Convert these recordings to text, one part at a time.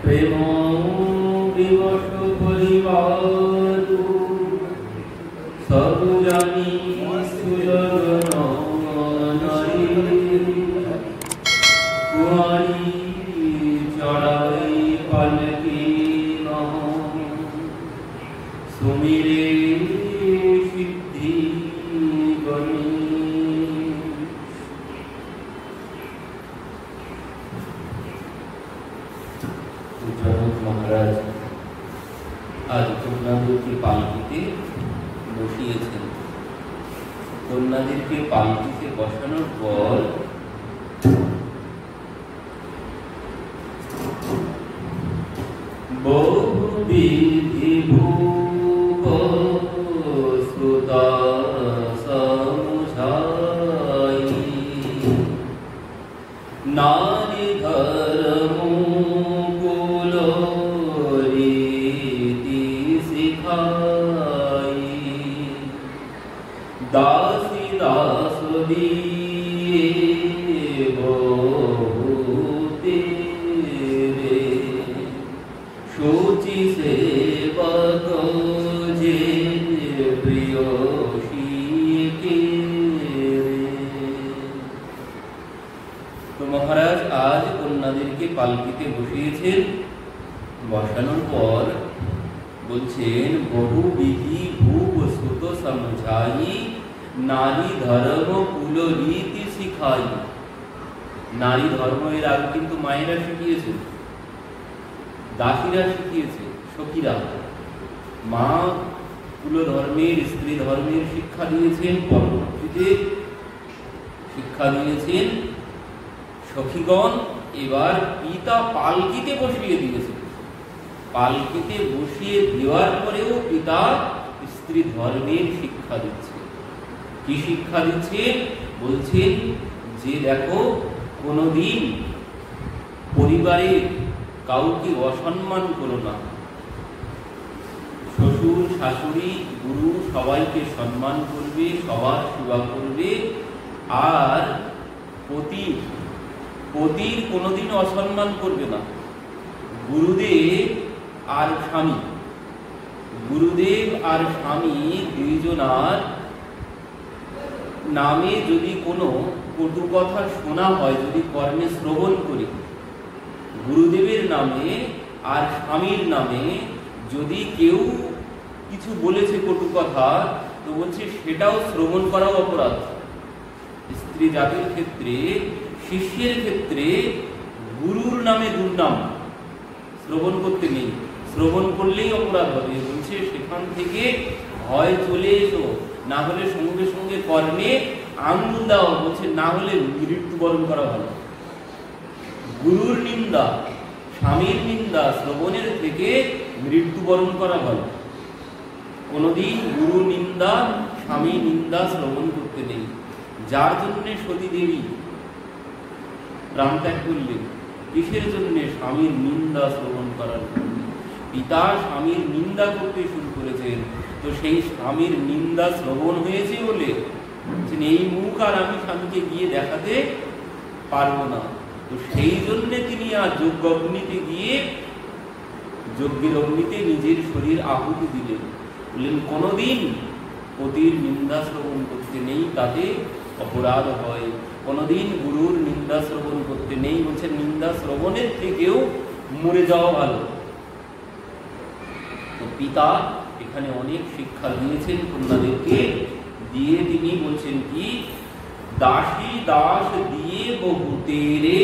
প্রেম বিবশ পরিবার সব জানি সুজগন নারী কুমারী চড়াই পালকি সুমিরে সিদ্ধি গণী। জনক মহারাজ আজ কন্যাদেরকে পালকিতে বসিয়েছেন। কন্যাদেরকে পালকিতে বসানোর পর বহুবিধি ভূপ সুতা সমুঝাই নারী ধর্ম কুল রীতি শিখাই দাসী দাস দিয়ে বহুতে সূচি সেবক যে প্রিয় শিকে। তো মহারাজ আজ কন্যাদেরকে পালকিতে বসিয়েছেন। বসানোর পর বলছেন বহুবিধি ভূপ সুত সমঝাই নারী ধর্ম কুল রীতি শিখাই। নারী ধর্ম এর আগে কিন্তু মায়েরা শিখিয়েছে, দাসীরা শিখিয়েছে, সখীরা। মা কুল ধর্মের স্ত্রী ধর্মের শিক্ষা দিয়েছেন, পরবর্তীতে শিক্ষা দিয়েছেন সখীগণ। এবার পিতা পালকিতে বসিয়ে দিয়েছে। পালকিতে বসিয়ে দেওয়ার পরেও পিতা স্ত্রী ধর্মের শিক্ষা দিচ্ছে। কি শিক্ষা দিচ্ছে? বলছেন যে দেখো, কোনোদিন পরিবারে কাউকে অসম্মান করো না। শ্বশুর শাশুড়ি গুরু সবাইকে সম্মান করবে, সবার সেবা করবে। আর পতির কোনোদিন অসম্মান করবে না। গুরুদেব আর স্বামী দুইজনার নামে যদি কোনো কটু কথা শোনা হয়, যদি কর্ণে শ্রবণ করি, গুরুদেবের নামে আর স্বামীর নামে যদি কেউ কিছু বলেছে কটু কথা, তো বলছে সেটাও শ্রবণ করাও অপরাধ। স্ত্রী জাতির ক্ষেত্রে, শিষ্যের ক্ষেত্রে গুরুর নামে দুর্নাম শ্রবণ করতে নেই। শ্রবণ করলেই অপরাধ হবে। বলছে সেখান থেকে হয় চলে এসো, না হলে সঙ্গে সঙ্গে কর্ণে আঙুল দাও। বলছে না হলে মৃত্যুবরণ করা ভালো। গুরুর নিন্দা, স্বামীর নিন্দা শ্রবণের থেকে মৃত্যুবরণ করা ভালো। কোনদিন গুরু নিন্দা, স্বামী নিন্দা শ্রবণ করতে নেই। যার জন্য সতী দেবী প্রাণ ত্যাগ করলেন, কিসের জন্য? স্বামীর নিন্দা শ্রবণ করার জন্য। পিতা স্বামীর নিন্দা করতে শুরু করেছেন, তো সেই স্বামীর নিন্দা শ্রবণ হয়েছে বলে এই মুখ আর আমি স্বামীকে গিয়ে দেখাতে পারবো না। তো সেই জন্য তিনি আর যজ্ঞ অগ্নিতে গিয়ে যজ্ঞের অগ্নিতে নিজের শরীর আহুতি দিলেন। বললেন কোনোদিন পতির নিন্দা শ্রবণ করতে নেই, তাতে অপরাধ হয়। কোনোদিন গুরুর নিন্দা শ্রবণ করতে নেই। বলছে নিন্দা শ্রবণের থেকেও মরে যাওয়া ভালো। তো পিতা এখানে অনেক শিক্ষা দিয়েছেন কন্যাদেরকে। দিয়ে তিনি বলছেন কি, দাসী দাস দিয়ে বহুতেরে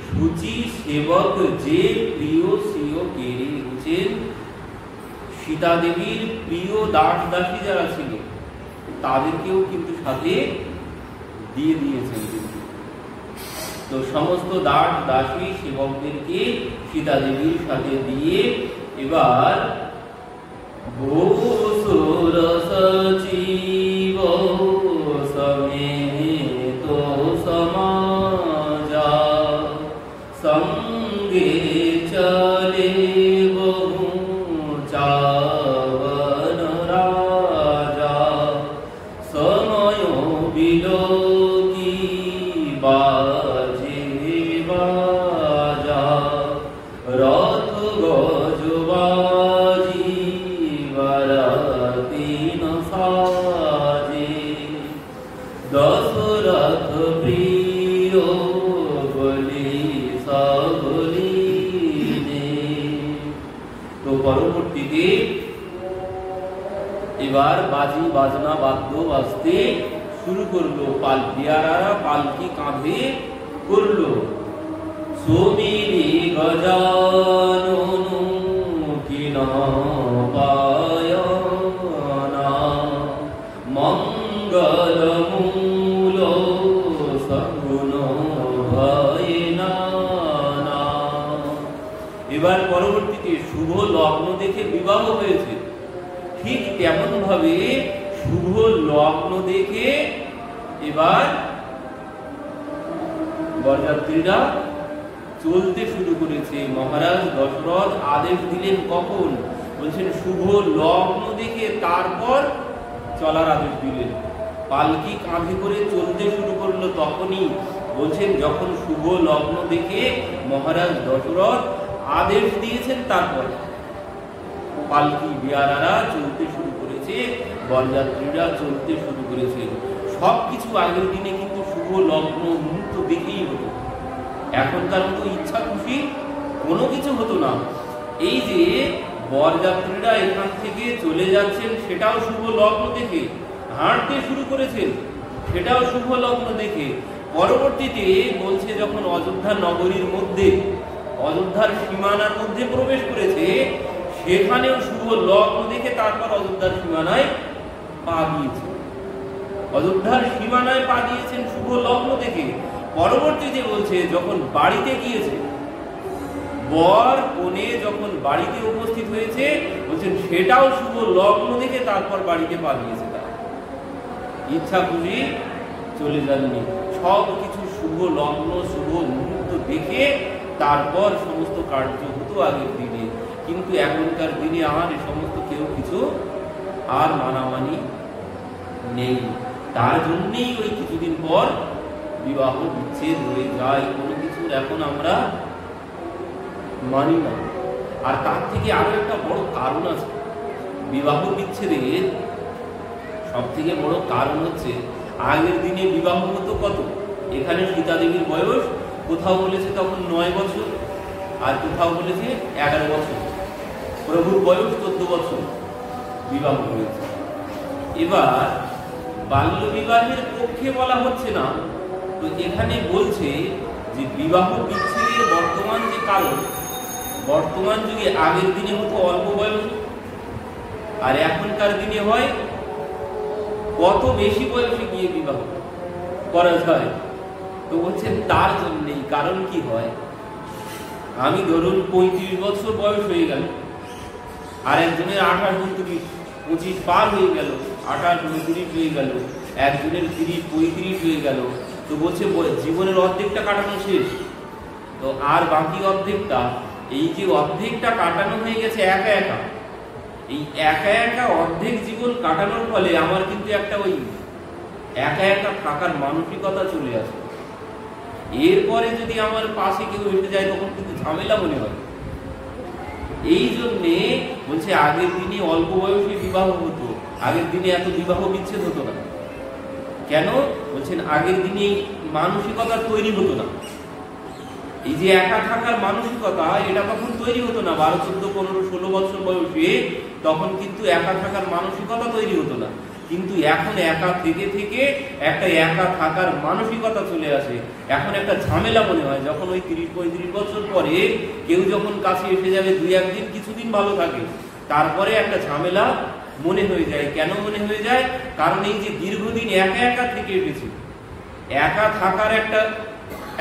সূচি সেবক যে প্রিয় সিও কেড়ে। বলছেন সীতা দেবীর প্রিয় দাস দাসী যারা ছিল তাদেরকেও কিন্তু সাথে দিয়ে দিয়েছেন। তো সমস্ত দাস দাসী সেবকদেরকে সীতা দেবীর সাথে দিয়ে এবার সচিব সমেত সমাজা সঙ্গে চলে বহু চাবন রাজা সময় বিলোকি বাজে বাজা পরবর্তীতে এবার বাজি বাজনা বাদ্য বাজতে শুরু করলো, বিয়ারারা পালকি কাঁধে করলো। সোমেরে গজানন কিনা পায়না মঙ্গল মূল সগুণ ভয়না। এবার পরবর্তীতে শুভ লগ্ন দেখে বিবাহ হয়েছে, ঠিক তেমন ভাবে শুভ লগ্ন দেখে এবার বরযাত্রীরা চলতে শুরু করেছে। মহারাজ দশরথ আদেশ দিলেন কখন? বলছেন শুভ লগ্ন দেখে তারপর চলার আদেশ দিলেন। পালকি কাঁধে করে চলতে শুরু করলো তখনই, বলছেন যখন শুভ লগ্ন দেখে মহারাজ দশরথ আদেশ দিয়েছেন তারপর পালকি বিয়ারারা চলতে শুরু করেছে, বরযাত্রীরা চলতে শুরু করেছে। সবকিছু আগের দিনে কিন্তু শুভ লগ্ন মুহূর্ত দেখেই হতো, এখনকার মতো ইচ্ছা খুশি কোনো কিছু হতো না। এই যে বরযাত্রীরা এখান থেকে চলে যাচ্ছেন সেটাও শুভ লগ্ন দেখে, হাঁটতে শুরু করেছেন সেটাও শুভ লগ্ন দেখে। পরবর্তীতে বলছে যখন অযোধ্যা নগরীর মধ্যে, অযোধ্যার সীমানার মধ্যে প্রবেশ করেছে, সেখানেও শুভ লগ্ন দেখে তারপর অযোধ্যার সীমানায় পা দিয়েছে। অযোধ্যার সীমানায় পা দিয়েছেন শুভ লগ্ন দেখে। পরবর্তীতে বলছে যখন বাড়িতে গিয়েছে, বর কনে যখন বাড়িতে উপস্থিত হয়েছে, বলছেন সেটাও শুভ লগ্ন দেখে তারপর বাড়িতে পা দিয়েছে। তারা ইচ্ছা খুশি চলে যাননি, সব কিছু শুভ লগ্ন শুভ মুহূর্ত দেখে তারপর সমস্ত কার্য হতো আগের দিনে। কিন্তু এখনকার দিনে আর এ সমস্ত কেউ কিছু আর মানামানি নেই। তার জন্যেই ওই কিছুদিন পর বিবাহ বিচ্ছেদ হয়ে যায়, কোনো কিছুর এখন আমরা মানি না। আর তার থেকে আরো একটা বড় কারণ আছে বিবাহ বিচ্ছেদের। সব থেকে বড় কারণ হচ্ছে আগের দিনে বিবাহ হতো কত, এখানে সীতা দেবীর বয়স কোথাও বলেছে তখন 9 বছর, আর কোথাও বলেছে 11 বছর, প্রভুর বয়স 14 বছর বিবাহ হয়েছে। এবার বাল্য বিবাহের পক্ষে বলা হচ্ছে না, তো এখানে বলছে যে বিবাহ বিচ্ছেদের বর্তমান যে কারণ, বর্তমান যুগে আগের দিনে হতো অল্প বয়স, আর এখনকার দিনে হয় কত বেশি বয়সে গিয়ে বিবাহ করা যায়। তো বলছেন তার জন্যই, কারণ কি হয়, আমি ধরুন 35 বছর বয়স হয়ে গেল, আর একজনের 28, 29, 25 পার হয়ে গেল, 28, 29 হয়ে গেল, একজনের 30, 35 হয়ে গেল। তো বলছে জীবনের অর্ধেকটা কাটানো শেষ, তো আর বাকি অর্ধেকটা, এই যে অর্ধেকটা কাটানো হয়ে গেছে একা একা, এই একা একা অর্ধেক জীবন কাটানোর ফলে আমার কিন্তু একটা ওই একা একা থাকার মানসিকতা চলে আসে। এরপরে যদি আমার পাশে কেউ এসে যায় তখন কিন্তু ঝামেলা মনে হয়। এই জন্যে বলছে আগের দিনে অল্প বয়সে বিবাহ হতো, আগের দিনে এত বিবাহ বিচ্ছেদ হতো না। কেন বলছেন আগের দিনে মানসিকতা তৈরি হতো না, এই যে একা থাকার মানসিকতা এটা তখন তৈরি হতো না। 12, 14, 15, 16 বছর বয়সে তখন কিন্তু একা থাকার মানসিকতা তৈরি হতো না। কিন্তু এখন একা থেকে থেকে একটা একা থাকার মানসিকতা চলে আসে। এখন একটা ঝামেলা মনে হয় যখন ওই 30-35 বছর পরে কেউ যখন কাছে এসে যাবে, 2-1 দিন কিছুদিন ভালো থাকে, তারপরে একটা ঝামেলা মনে হয়ে যায়। কেন মনে হয়ে যায়? কারণ এই যে দীর্ঘদিন একা একা থেকে এসেছি, একা থাকার একটা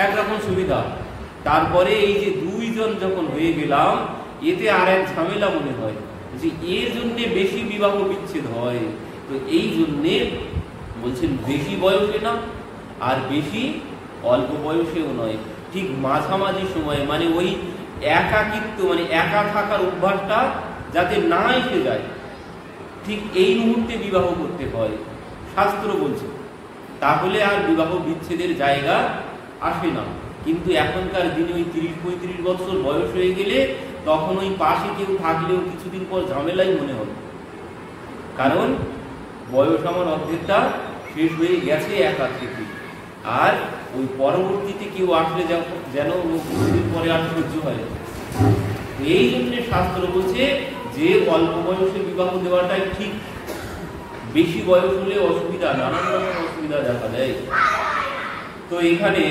একরকম সুবিধা, তারপরে এই যে 2 জন যখন হয়ে গেলাম, এতে আর এক ঝামেলা মনে হয়, যে এর জন্য বেশি বিবাহ বিচ্ছেদ হয়। তো এই জন্যে বলছেন বেশি বয়সে না, আর বেশি অল্প বয়সেও নয়, ঠিক মাঝামাঝি সময়ে, মানে ওই একাকিত্ব, মানে একা থাকার অভ্যাসটা যাতে না এসে যায়, ঠিক এই মুহূর্তে বিবাহ করতে হয়, শাস্ত্র বলছে। তাহলে আর বিবাহ বিচ্ছেদের জায়গা আসে না। কিন্তু এখনকার দিনে ওই 30-35 বছর বয়স হয়ে গেলে তখন ওই পাশে কেউ থাকলেও কিছুদিন পর ঝামেলাই মনে হবে, কারণ বয়স আমার অর্ধেকটা শেষ হয়ে গেছে একা থেকে। আর ওই পরবর্তীতে কেউ আসলে যেন কিছুদিন পরে আর সহ্য হয়। এই জন্য শাস্ত্র বলছে যে অল্প বয়সে বিবাহ দেওয়াটাই ঠিক, বেশি বয়স হলে অসুবিধা, নানান রকম অসুবিধা দেখা দেয়। তো এখানে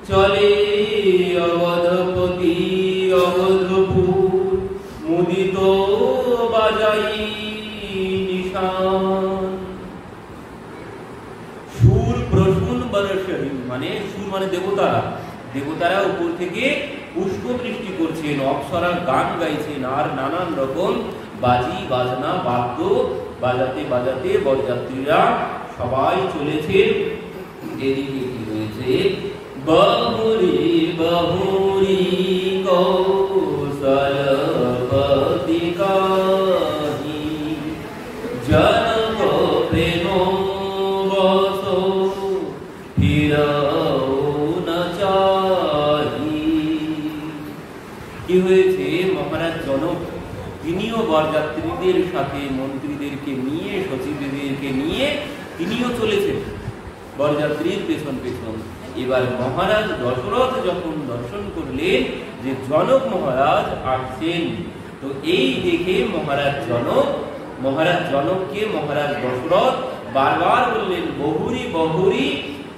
চলে অবধপতি অবধপুর মুদিত বাজাই নিশান। সুর প্রসূন বর্ষহী, মানে সুর মানে দেবতারা, দেবতারা উপর থেকে পুষ্প বৃষ্টি করছেন, অপ্সরা গান গাইছেন, আর নানান রকম বাজি বাজনা বাদ্য বাজাতে বাজাতে বরযাত্রীরা সবাই চলেছেন। এদিকে কি হয়েছে, বহুরি বহুরি কৌশলপতি কাহি জনক প্রেম বস ফিরাও না চাহি। কি হয়েছে, মহারাজ জনক তিনিও বরযাত্রীদের সাথে মন্ত্রীদেরকে নিয়ে, সচিবদেরকে নিয়ে তিনিও চলেছেন বরযাত্রীর পেছন পেছন। এবার মহারাজ দশরথ যখন দর্শন করলেন যে জনক মহারাজ আসছেন, তো এই দেখে মহারাজ জনককে মহারাজ দশরথ বারবার বললেন বহুরি বহুরি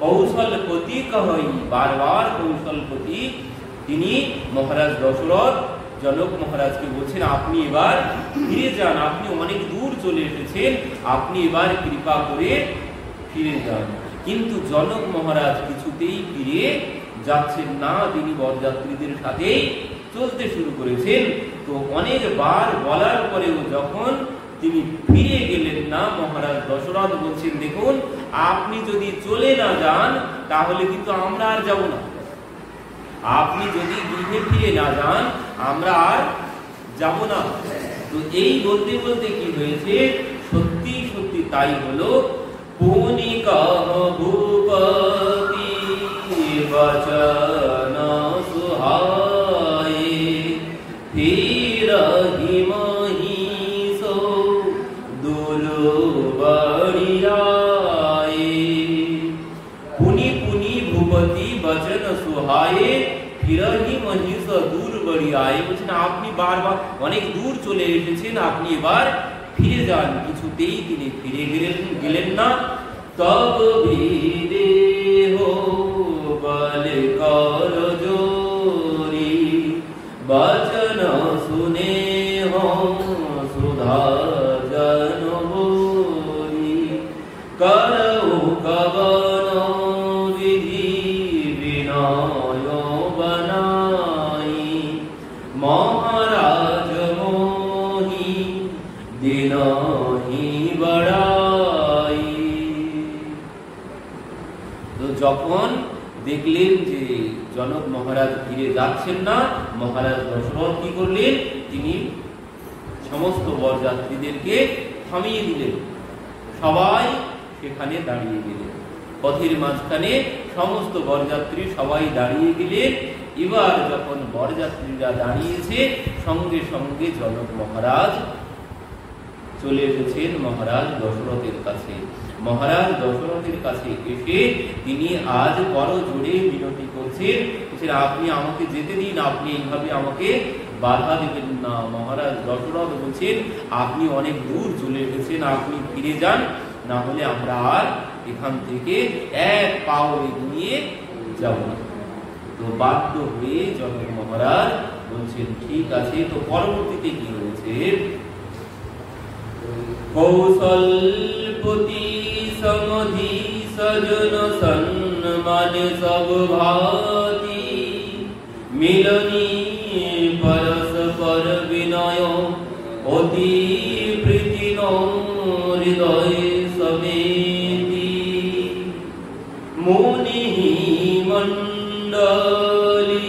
কৌশলপতি কহই। বারবার কৌশলপতি তিনি মহারাজ দশরথ জনক মহারাজকে বলছেন আপনি এবার ফিরে যান, আপনি অনেক দূর চলে এসেছেন, আপনি এবার কৃপা করে ফিরে যান। কিন্তু জনক মহারাজ কিছুতেই ফিরে যাচ্ছেন না, তিনি বরযাত্রীদের সাথেই চলতে শুরু করেছেন। তো অনেকবার বলার পরেও যখন তিনি ফিরে গেলেন না, মহারাজ দশরথ বলছেন দেখুন আপনি যদি চলে না যান তাহলে কিন্তু আমরা আর যাব না, আপনি যদি গৃহে ফিরে না যান আমরা আর যাব না। তো এই বলতে বলতে কি হয়েছে, সত্যি সত্যি তাই হলো। পুনিকা ভূপতি বচন সুহায়ে ফিরহি মহিষ দুলবড়িয়ায়ে। পুনি পুনি ভূপতি বচন সুহায়ে ফিরহি মহিষ দুলবড়িয়ায়ে, বলছেন আপনি বারবার অনেক দূর চলে এসেছেন, আপনি এবার ফিরে যান। কিছুতেই তিনি ফিরে গেলেন না। তব বিদেহ বলে কর জোরি বচন শুনে সুধা জন বোরি করৌ কবন বিধি বিনয় বনাই মহারাজ মোহি দিনহি বড়াই। তো যখন দেখলেন যে জনক মহারাজ ফিরে যাচ্ছেন না, মহারাজ দশরথ কি করলেন, তিনি সমস্ত বরযাত্রীদেরকে থামিয়ে দিলেন, সবাই সেখানে দাঁড়িয়ে গেলেন। পথের মাঝখানে সমস্ত বরযাত্রী সবাই দাঁড়িয়ে গেলেন। এবার যখন বরযাত্রীরা দাঁড়িয়েছে, সঙ্গে সঙ্গে জনক মহারাজ চলে এসেছেন মহারাজ দশরথের কাছে। মহারাজ দশরথের কাছে এসে তিনি আজ বড় জোরে বিনতি করছেন, আপনি আমাকে যেতে দিন, আপনি এইভাবে আমাকে বাধা দেবেন না। মহারাজ দশরথ বলছেন আপনি অনেক দূর চলে এসেছেন, আপনি ফিরে যান, না হলে আমরা আর এখান থেকে এক পাও এগিয়ে যাব না। তো বাধ্য হয়ে জনক মহারাজ বলছেন ঠিক আছে। তো পরবর্তীতে কি হয়েছে, কৌশলপতি সমধি সজন সম্মান সব ভাতি মিলনী পরস্পর বিনয় অতি প্রীতি হৃদয় সমেতি মুনি মণ্ডলী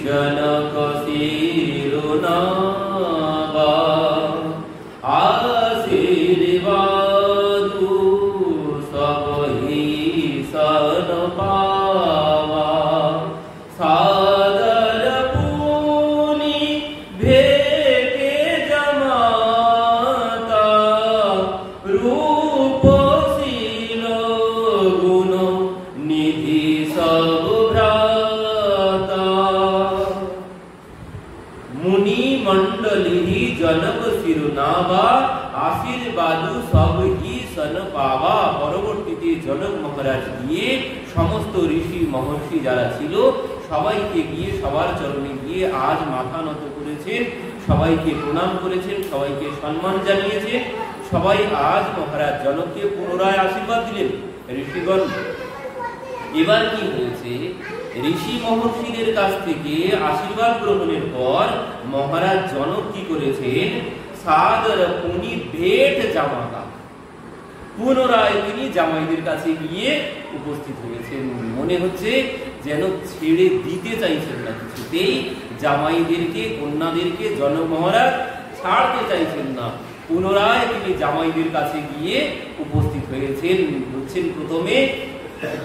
জনক শিরোনাবা আশীর্বাদু সবহি সন পাওয়া সাদর পুনি ভেকে জমাতা রূপ জানাবা আশীর্বাদ সব হি সন পাওয়া। পরবর্তীতে জনক মহারাজ গিয়ে সমস্ত ঋষি মহর্ষি যারা ছিল সবাইকে গিয়ে সবার চরণে গিয়ে আজ মাথা নত করেছেন, সবাইকে প্রণাম করেছেন, সবাইকে সম্মান জানিয়েছেন। সবাই আজ মহারাজ জনককে পুনরায় আশীর্বাদ দিলেন ঋষিগণ। এবার কি হয়েছে, ঋষি মহর্ষিদের কাছ থেকে আশীর্বাদ গ্রহণের পর মহারাজ জনক কি করেছেন, সাদর পুনি ভেট জামাতা, পুনরায় তিনি জামাইদের কাছে গিয়ে উপস্থিত হয়েছেন। মনে হচ্ছে যেন ছেড়ে দিতে চাইছেন না, কিছুতেই জামাইদেরকে কন্যাদেরকে জনক মহারাজ ছাড়তে চাইছেন না। পুনরায় তিনি জামাইদের কাছে গিয়ে উপস্থিত হয়েছেন। বলছেন প্রথমে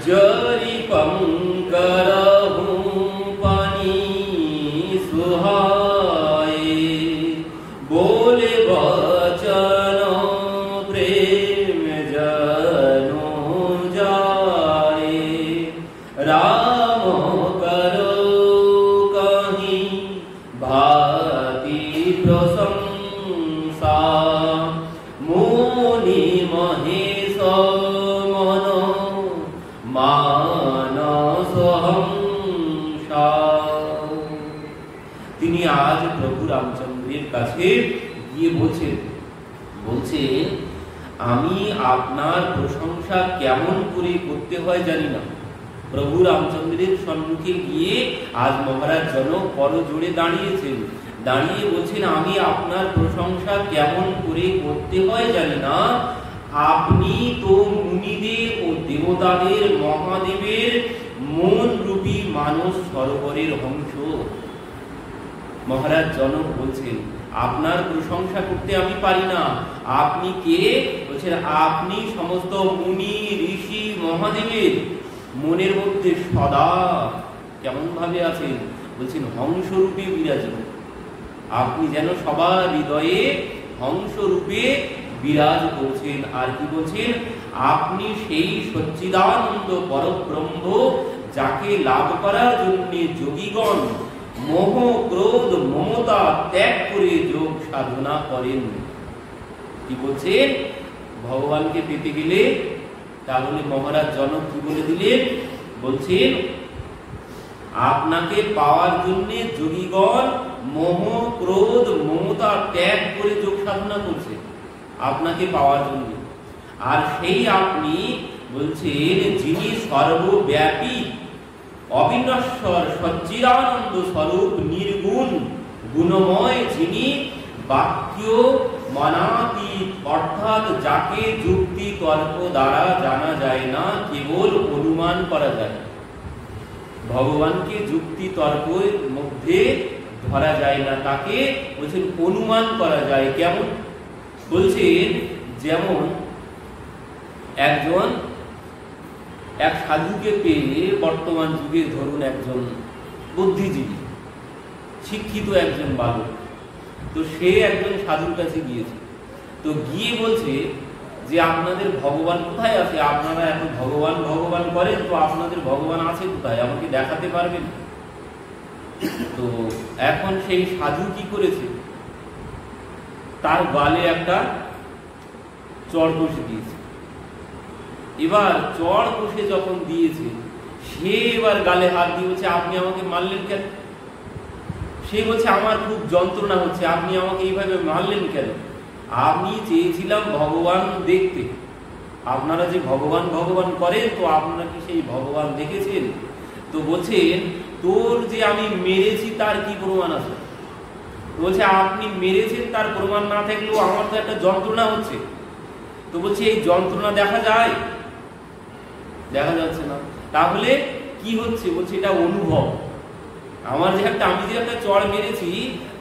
জরি পঙ্করহু পানি সুহায় बोले वचन प्रेम जनो जाए राम करो कहीं भाति प्रशंसा मुनि महेश मन मानस हंसा। তিনি আজ প্রভু রামচন্দ্রের কাছে গিয়ে বলছেন আমি আপনার প্রশংসা কেমন করে করতে হয় জানি না। প্রভু রামচন্দ্রের সম্মুখে গিয়ে আজ মহারাজ জনক করজোড়ে দাঁড়িয়েছেন, দাঁড়িয়ে বলছেন আমি আপনার প্রশংসা কেমন করে করতে হয় জানি না। আপনি তো মুনিদের ও দেবতাদের মহাদেবের মন রূপী মানস সরোবরের অংশ। মহারাজ জনক বলছেন আপনার প্রশংসা করতে আমি পারি না। আপনি কে? বলছেন আপনি সমস্ত মুনি ঋষি মহাদেবের মনের মধ্যে সদা কেমন ভাবে আছেন? বলছেন হংসরূপে বিরাজমান। আপনি যেন সবার হৃদয়ে হংসরূপে বিরাজ করছেন। আর কি বলছেন? আপনি সেই সচ্চিদানন্দ পরব্রহ্ম যাকে লাভ করার জন্য যোগীগণ মোহ ক্রোধ মমতা ত্যাগ করে যোগ সাধনা করেন। কি বলছেন? ভগবানকে পেতে গেলে তাহলে মহারাজ জনক কি বলে দিলেন? বলছেন আপনাকে পাওয়ার জন্য যোগীগণ মোহ ক্রোধ মমতা ত্যাগ করে যোগ সাধনা করছে আপনাকে পাওয়ার জন্য। আর সেই আপনি বলছেন যিনি সর্বব্যাপী অবিনশ্বর সচ্চিদানন্দ স্বরূপ নির্গুণ গুণময়, যিনি বাক্য মনাতীত অর্থাৎ যাকে যুক্তি তর্ক দ্বারা জানা যায় না, কেবল অনুমান করা যায়। ভগবানকে যুক্তি তর্কের মধ্যে ধরা যায় না, তাকে বলছেন অনুমান করা যায়। কেমন? বলছেন যেমন এক সাধুকে পেয়ে বর্তমান যুগে ধরুন একজন বুদ্ধিজীবী শিক্ষিত একজন বালক, তো সে একজন সাধুর কাছে গিয়েছে। তো গিয়ে বলছে যে আপনাদের ভগবান কোথায় আছে? আপনারা এত ভগবান ভগবান করেন, তো আপনাদের ভগবান আছে কোথায়? আমাকে দেখাতে পারবেন? তো এখন সেই সাধু কি করেছে? তার গালে একটা চড় কষে দিয়েছে। এবার চড় কষে যখন দিয়েছে, সে এবার গালে হাত দিয়ে বলছে আপনি আমাকে মারলেন কেন? সে বলছে আমার খুব যন্ত্রণা হচ্ছে, আপনি আমাকে এইভাবে মারলেন কেন? আমি চেয়েছিলাম ভগবান দেখতে। আপনারা যে ভগবান ভগবান করেন, তো আপনারা কি সেই ভগবান দেখেছেন? তো বলছেন তোর যে আমি মেরেছি তার কি প্রমাণ আছে? বলছে আপনি মেরেছেন তার প্রমাণ না থাকলেও আমার তো একটা যন্ত্রণা হচ্ছে। তো বলছে এই যন্ত্রণা দেখা যায়? দেখা যাচ্ছে না। তাহলে কি হচ্ছে? বলছে এটা অনুভব। আমার যে আমি যে একটা চড় মেরেছি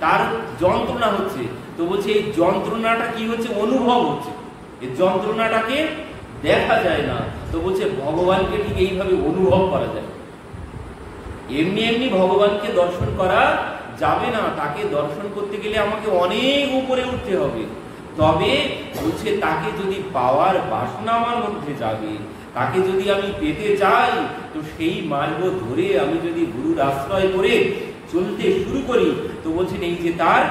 তার যন্ত্রণা হচ্ছে। তো বলছে এই যন্ত্রণাটা কি হচ্ছে? অনুভব হচ্ছে। এই যন্ত্রণাটাকে দেখা যায় না। তো বলছে ভগবানকে ঠিক এইভাবে অনুভব করা যায়। এমনি এমনি ভগবানকে দর্শন করা যাবে না, তাকে দর্শন করতে গেলে আমাকে অনেক উপরে উঠতে হবে। তবে বলছে তাকে যদি পাওয়ার বাসনা আমার মধ্যে জাগে, তাকে যদি আমি পেতে চাই, তো সেই মার্গ ধরে আমি যদি গুরুর আশ্রয় করে চলতে শুরু করি, তো বলছেন এই যে তার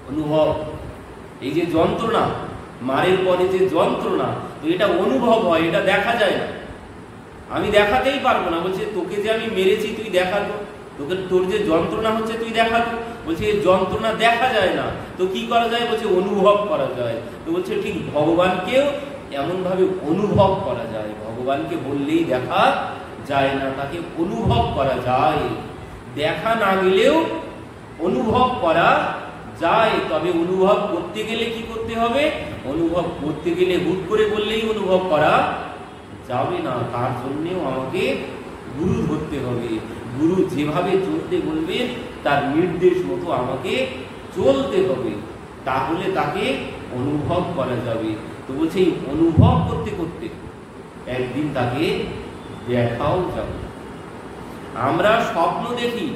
অনুভব, এই যে যন্ত্রণা, মারের পরে যে যন্ত্রণা, তো এটা অনুভব হয়, এটা দেখা যায় না। আমি দেখাতেই পারবো না। বলছে তোকে যে আমি মেরেছি তুই দেখাতো, তোকে তোর যে যন্ত্রণা হচ্ছে তুই দেখাতো। বলছে এই যন্ত্রণা দেখা যায় না, তো কি করা যায়? বলছে অনুভব করা যায়। তো বলছে ঠিক ভগবানকেও এমন ভাবে অনুভব করা যায়। ভগবানকে বললেই দেখা যায় না, তাকে অনুভব করা যায়। দেখা না গেলেও অনুভব করা যায়। তবে অনুভব করতে গেলে কি করতে হবে? অনুভব করতে গেলে হুট করে বললেই অনুভব করা যাবে না, তার জন্যেও আমাকে গুরু ধরতে হবে। গুরু যেভাবে চলতে বলবে তার নির্দেশ মতো আমাকে চলতে হবে, তাহলে তাকে অনুভব করা যাবে। তো বলছে এই অনুভব করতে করতে একদিন তাকে দেখাও যাবে। আমরা স্বপ্ন দেখি,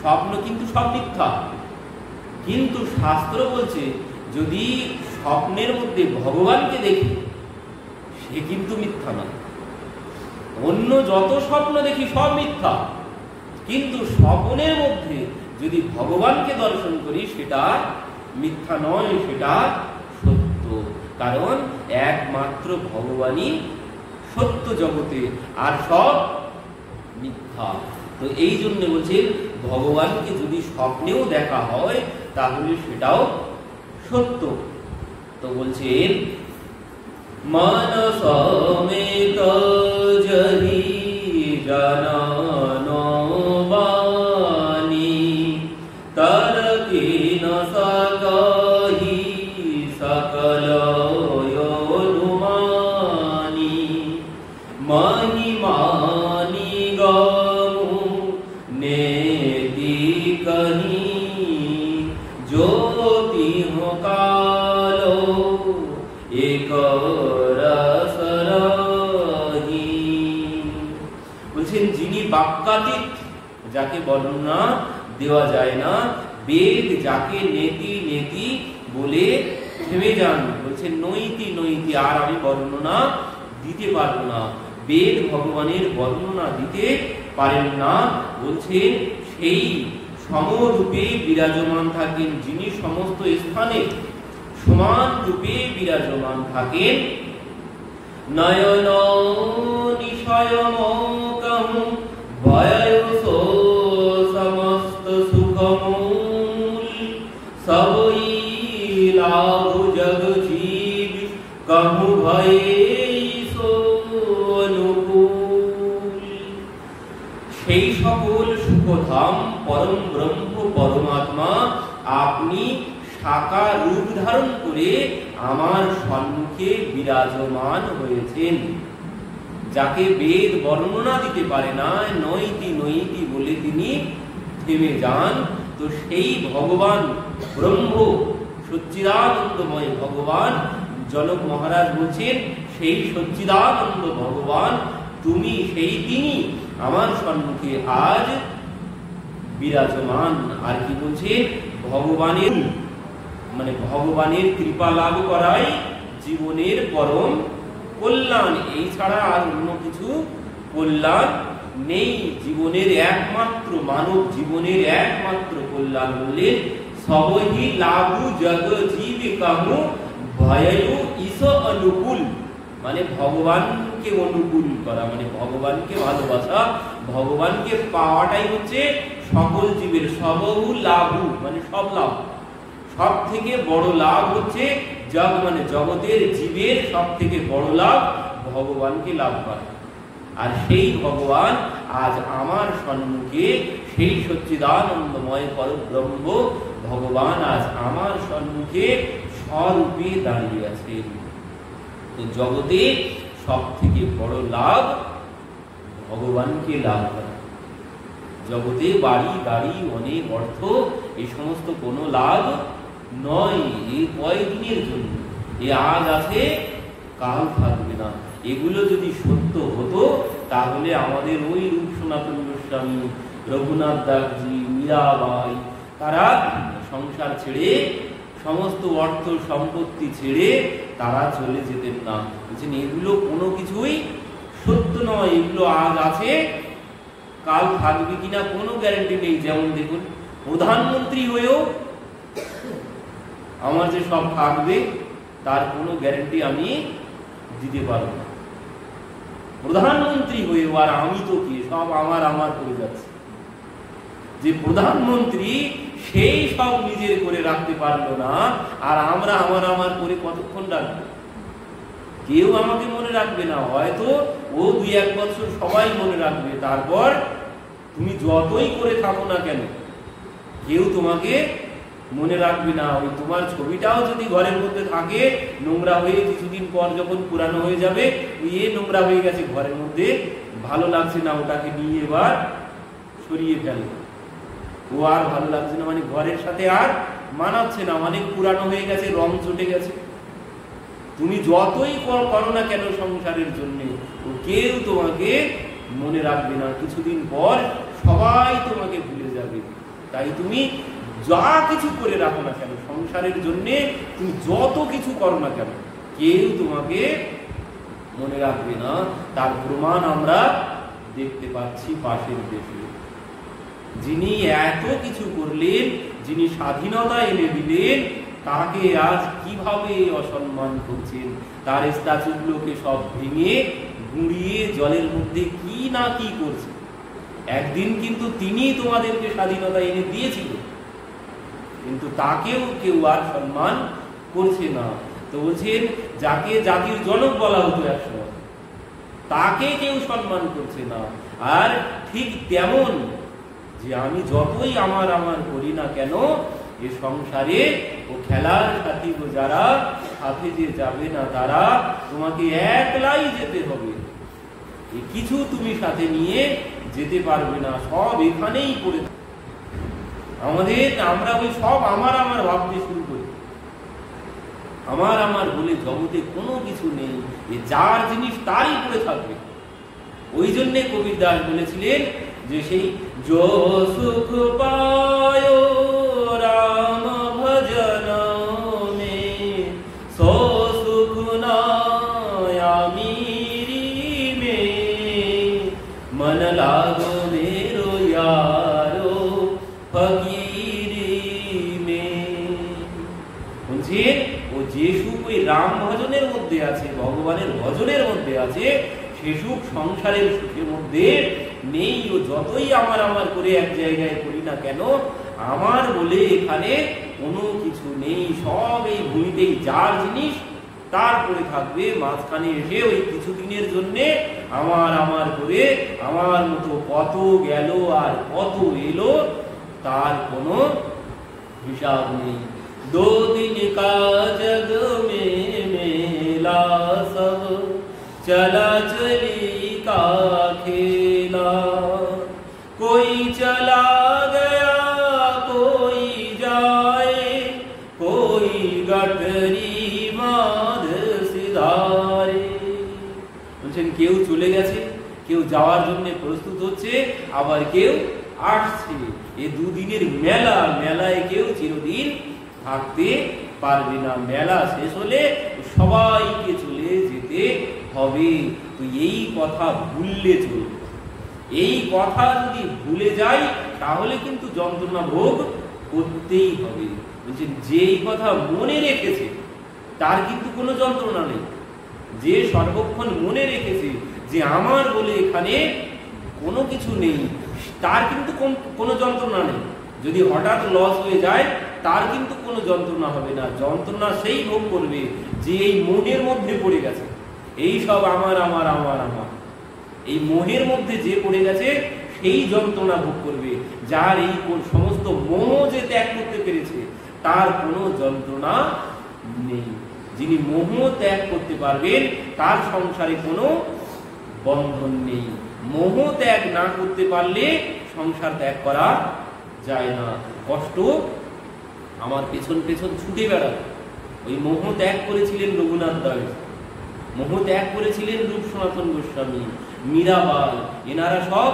স্বপ্ন কিন্তু সব মিথ্যা, কিন্তু শাস্ত্র বলছে যদি স্বপ্নের মধ্যে ভগবানকে দেখি সে কিন্তু মিথ্যা নয়। অন্য যত স্বপ্ন দেখি সব মিথ্যা, কিন্তু স্বপ্নের মধ্যে যদি ভগবানকে দর্শন করি সেটা মিথ্যা নয়, সেটা সত্য। কারণ একমাত্র ভগবানই সত্য জগতে, আর সব মিথ্যা। তো এই জন্য বলছে ভগবানকে যদি স্বপ্নেও দেখা হয় তাহলে সেটাও সত্য। তো বলছেন মানস মেত জহি জানানো বাণী তারকে ন সকহি সকল অনুমানি মহিমানি গমু নেতি কহি জ্যোতি কালো এক রসরহি। বলছেন যিনি বাক্যাতীত, যাকে বর্ণনা দেওয়া যায় না, বেদ যাকে নেতি নেতি বলে থেমে যান। বলছেন নৈতি নৈতি, আর আমি বর্ণনা দিতে পারবো না। বেদ ভগবানের বর্ণনা দিতে পারেন না। বলছেন সেই সমরূপে বিরাজমান থাকেন, যিনি সমস্ত স্থানে সমান রূপে বিরাজমান থাকেন। নয়ন নিশয়মোকম ভয়সো সমস্ত সুখমূল সবই লাভ জগ জীব কহু ভয়ে অনুকূল। সেই সকল সুখধাম পরম ব্রহ্ম পরমাত্মা আপনি সাকার রূপ ধারণ করে আমার সম্মুখে বিরাজমান হয়েছেন। যাকে বেদ বর্ণনা দিতে পারে না, নৈতি নৈতি বলে তিনি থেমে যান। তো সেই ভগবান ব্রহ্ম সচ্চিদানন্দময় ভগবান, জনক মহারাজ বলছেন সেই সচ্চিদানন্দ ভগবান তুমি, সেই তিনি আমার সম্মুখে আজ বিরাজমান। আর কি বলছে? ভগবানের মানে ভগবানের কৃপা লাভ করাই জীবনের পরম কল্যাণ, এই ছাড়া আর অন্য কিছু কল্যাণ নেই। জীবনের একমাত্র মানব জীবনের একমাত্র কল্যাণ বললেন সবহি লাভু জগ জীব কাহু ভয়ু ঈশ অনুকূল। মানে ভগবানকে অনুকূল করা, মানে ভগবানকে ভালোবাসা, ভগবানকে পাওয়াটাই হচ্ছে সকল জীবের সবহু লাভু মানে সব লাভ। সব থেকে বড় লাভ হচ্ছে জগ মানে জগতের জীবের সব থেকে বড় লাভ ভগবানকে লাভ করা। আর সেই ভগবান আজ আমার সম্মুখে, সেই সচ্চিদানন্দময় পরব্রহ্ম ভগবান আজ আমার সম্মুখে স্বরূপে দাঁড়িয়ে আছেন। তো জগতে সব থেকে বড় লাভ ভগবানকে লাভ করা। জগতে বাড়ি গাড়ি অনেক অর্থ এই সমস্ত কোনো লাভ নয়, এই কয়েকদিনের জন্য। এ আজ আছে কাল থাকবে না। এগুলো যদি সত্য হতো তাহলে আমাদের ওই রূপ সনাতন গোস্বামী, রঘুনাথ দাসজি, মীরাবাই তারা সংসার ছেড়ে সমস্ত অর্থ সম্পত্তি ছেড়ে তারা চলে যেতেন না। বলছেন এগুলো কোনো কিছুই সত্য নয়, এগুলো আজ আছে কাল থাকবে কিনা কোনো গ্যারান্টি নেই। যেমন দেখুন প্রধানমন্ত্রী হয়েও আমার যে সব থাকবে তার কোনো গ্যারান্টি আমি দিতে পারবো না। প্রধানমন্ত্রী হয়ে আর আমি তো কি সব আমার আমার করে যাচ্ছে। যে প্রধানমন্ত্রী সেই সব নিজের করে রাখতে পারলো না, আর আমরা আমার আমার করে কতক্ষণ রাখবো? কেউ আমাকে মনে রাখবে না, হয়তো ও 2-1 বছর সবাই মনে রাখবে, তারপর তুমি যতই করে থাকো না কেন কেউ তোমাকে মনে রাখবে না। ওই তোমার ছবিটাও যদি ঘরের মধ্যে থাকে, নোংরা হয়ে কিছুদিন পর যখন পুরানো হয়ে যাবে, ওই নোংরা হয়ে গেছে ঘরের মধ্যে, ভালো লাগছে না, ওটাকে নিয়ে এবার সরিয়ে ফেলো। ও আর ভালো লাগছে না মানে ঘরের সাথে আর মানাচ্ছে না, অনেক পুরানো হয়ে গেছে, রং চটে গেছে। তুমি যতই করো না কেন সংসারের জন্য, ও কেউ তোমাকে মনে রাখবে না, কিছুদিন পর সবাই তোমাকে ভুলে যাবে। তাই তুমি যা কিছু করে রাখো না কেন সংসারের জন্য, তুমি যত কিছু করো না কেন, কেউ তোমাকে মনে রাখবে না। তার প্রমাণ আমরা দেখতে পাচ্ছি পাশের দেশে। যিনি এত কিছু করলেন, যিনি স্বাধীনতা এনে দিলেন, তাকে আজ কিভাবে অসম্মান করছেন। তার স্ট্যাচুগুলোকে সব ভেঙে গুঁড়িয়ে জলের মধ্যে কি না কি করছে। একদিন কিন্তু তিনি তোমাদেরকে স্বাধীনতা এনে দিয়েছিলেন, কিন্তু তাকেও কেউ আর সম্মান করছে না। তো বলছেন যাকে জাতির জনক বলা হতো একসময়, তাকে কেউ সম্মান করছে না। আর ঠিক তেমন যে আমি যতই আমার আমার করি না কেন, এ সংসারে ও খেলার সাথী যারা সাথে যে যাবে না, তারা তোমাকে একলাই যেতে হবে। কিছু তুমি সাথে নিয়ে যেতে পারবে না, সব এখানেই পড়ে আমরা ওই সব আমার আমার ভাবতে শুরু করি। আমার আমার বলে জগতে কোনো কিছু নেই, যার জিনিস তারই পড়ে থাকবে। ওই জন্যে কবির দাস বলেছিলেন যে সেই जो सुख पायो राम भजन में, सो सुख नाया मीरी में, मन लागो मेरो यारो फकीरी में। বলছেন ও যে সুখ ওই রাম ভজনের মধ্যে আছে, ভগবানের ভজনের মধ্যে আছে, সে সুখ সংসারের সুখের মধ্যে নেই। ও যতই আমার আমার করে এক জায়গায় করি না কেন, আমার বলে এখানে কোনো কিছু নেই। সব এই ভূমিতেই যার জিনিস তার পড়ে থাকবে। মাঝখানে এসে ওই কিছুদিনের জন্য আমার আমার করে আমার মতো কত গেল আর কত এলো, তার কোনো হিসাব নেই। 2 दिन का जग में मेला, सब चला चली का खेला, कोई चला गया कोई जाए, कोई गठरी बांध सिधारे। বলছেন কেউ চলে গেছে, কেউ যাওয়ার জন্য প্রস্তুত হচ্ছে, আবার কেউ আসছে। এই 2 দিনের মেলা, মেলায় কেউ চিরদিন থাকতে পারবে না। মেলা শেষ হলে সবাইকে চলে যেতে হবে। তো এই কথা ভুললে চলবে। এই কথা যদি ভুলে যাই তাহলে কিন্তু যন্ত্রণা ভোগ করতেই হবে। বলছেন যেই কথা মনে রেখেছে তার কিন্তু কোনো যন্ত্রণা নেই। যে সর্বক্ষণ মনে রেখেছে যে আমার বলে এখানে কোনো কিছু নেই, তার কিন্তু কোনো যন্ত্রণা নেই। যদি হঠাৎ লস হয়ে যায় তার কিন্তু কোনো যন্ত্রণা হবে না। যন্ত্রণা সেই ভোগ করবে যে এই মোহের মধ্যে পড়ে গেছে। এই সব আমার আমার আমার আমার, এই মোহের মধ্যে যে পড়ে গেছে সেই যন্ত্রণা ভোগ করবে। যার এই সমস্ত মোহ যে ত্যাগ করতে পেরেছে তার কোনো যন্ত্রণা নেই। যিনি মোহ ত্যাগ করতে পারবেন তার সংসারে কোনো বন্ধন নেই। মোহ ত্যাগ না করতে পারলে সংসার ত্যাগ করা যায় না। কষ্ট আমার পেছন পেছন ছুটে বেড়াবে। ওই মোহ ত্যাগ করেছিলেন রঘুনাথ দাস, মোহ ত্যাগ করেছিলেন রূপ সনাতন গোস্বামী, মীরাবাই, এনারা সব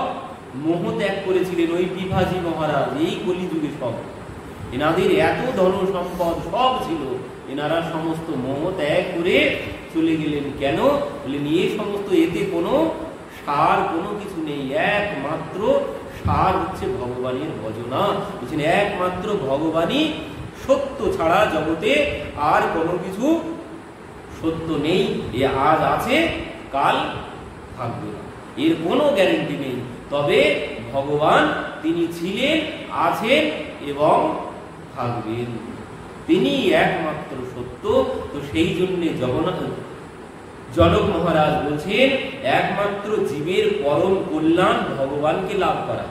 মোহ ত্যাগ করেছিলেন। ওই বিভাজি মহারাজ, এই কলিযুগে সব এনাদের এত ধন সম্পদ সব ছিল, এনারা সমস্ত মোহ ত্যাগ করে চলে গেলেন। কেন বলেন? এই সমস্ত এতে কোনো সার কোনো কিছু নেই। একমাত্র সার হচ্ছে ভগবানের ভজনা। বলছেন একমাত্র ভগবানই সত্য ছাড়া জগতে আর কোনো কিছু সত্য নেই। এ আজ আছে, কাল থাকবে না, এর কোনো গ্যারেন্টি নেই। তবে ভগবান তিনি ছিলেন, আছেন এবং থাকবেন, তিনি একমাত্র সত্য। তো সেই জন্যে জনক মহারাজ বলছেন একমাত্র জীবের পরম কল্যাণ ভগবানকে লাভ করা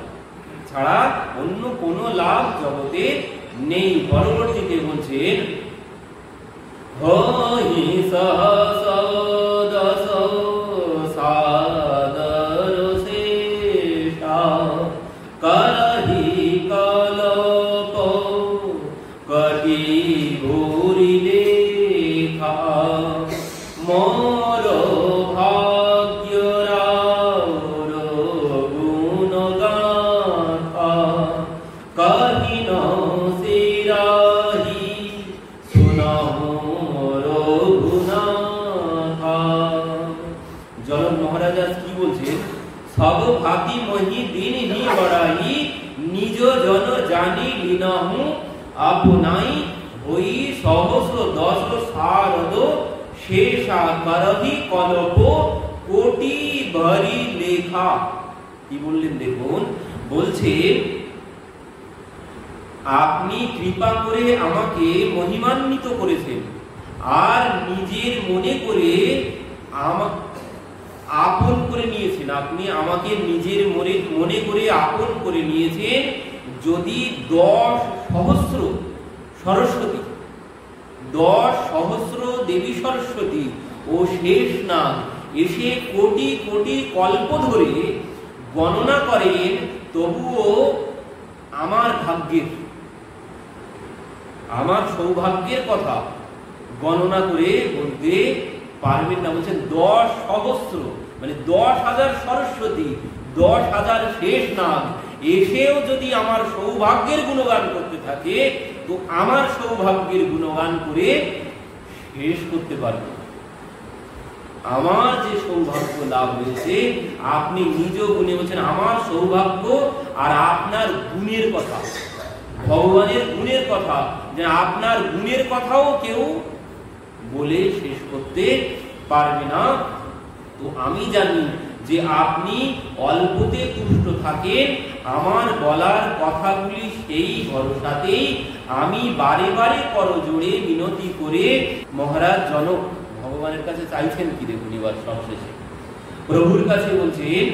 ছাড়া অন্য কোনো লাভ জগতে নেই। পরবর্তীতে বলছেন হহি সহস দশ সাদর শেষা করহি কলপ কটি ভুরি লেখা মোর ভাগ্য রার গুণগাথা কহিন শিরাহি শুনহু রঘুনাথা। জনক মহারাজ কি বলছেন? সব ভাতি মহি দিন হি বড়াই নিজ জন জানি লিনাহু আপনাই হই সহস্র দশ শারদ শেষা করহি কলপ কোটি ভরি লেখা। কি বললেন দেখুন, বলছে আপনি কৃপা করে আমাকে মহিমান্বিত করেছেন আর নিজের মনে করে আপন করে নিয়েছেন। আপনি আমাকে নিজের মনে করে আপন করে নিয়েছেন। যদি 10 সহস্র সরস্বতী, 10 সহস্র দেবী সরস্বতী ও শেষ নাগ এসে কোটি কোটি কল্প ধরে গণনা করেন, তবুও আমার ভাগ্যের, আমার সৌভাগ্যের কথা গণনা করে বলতে পারবেন না। বলছেন 10 সহস্র মানে 10,000 সরস্বতী, 10,000 শেষ নাগ এসেও যদি আমার সৌভাগ্যের গুণগান করতে থাকে, তো আমার সৌভাগ্যের গুণগান করে শেষ করতে পারবে না। আমার যে সৌভাগ্য লাভ হয়েছে, আপনি নিজ গুণে বলছেন আমার সৌভাগ্য, আর আপনার গুণের কথা, ভগবানের গুণের কথা, যে আপনার গুণের কথাও কেউ বলে শেষ করতে পারবে না। তো আমি জানি যে আপনি অল্পতে তুষ্ট থাকেন। আমার বলার কথাগুলি সেই ভরসাতেই আমি বারে বারে করজোড়ে মিনতি করে মহারাজ জনক ভগবানের কাছে চাইছেন কি দেখুন এবার সবশেষে প্রভুর কাছে বলছেন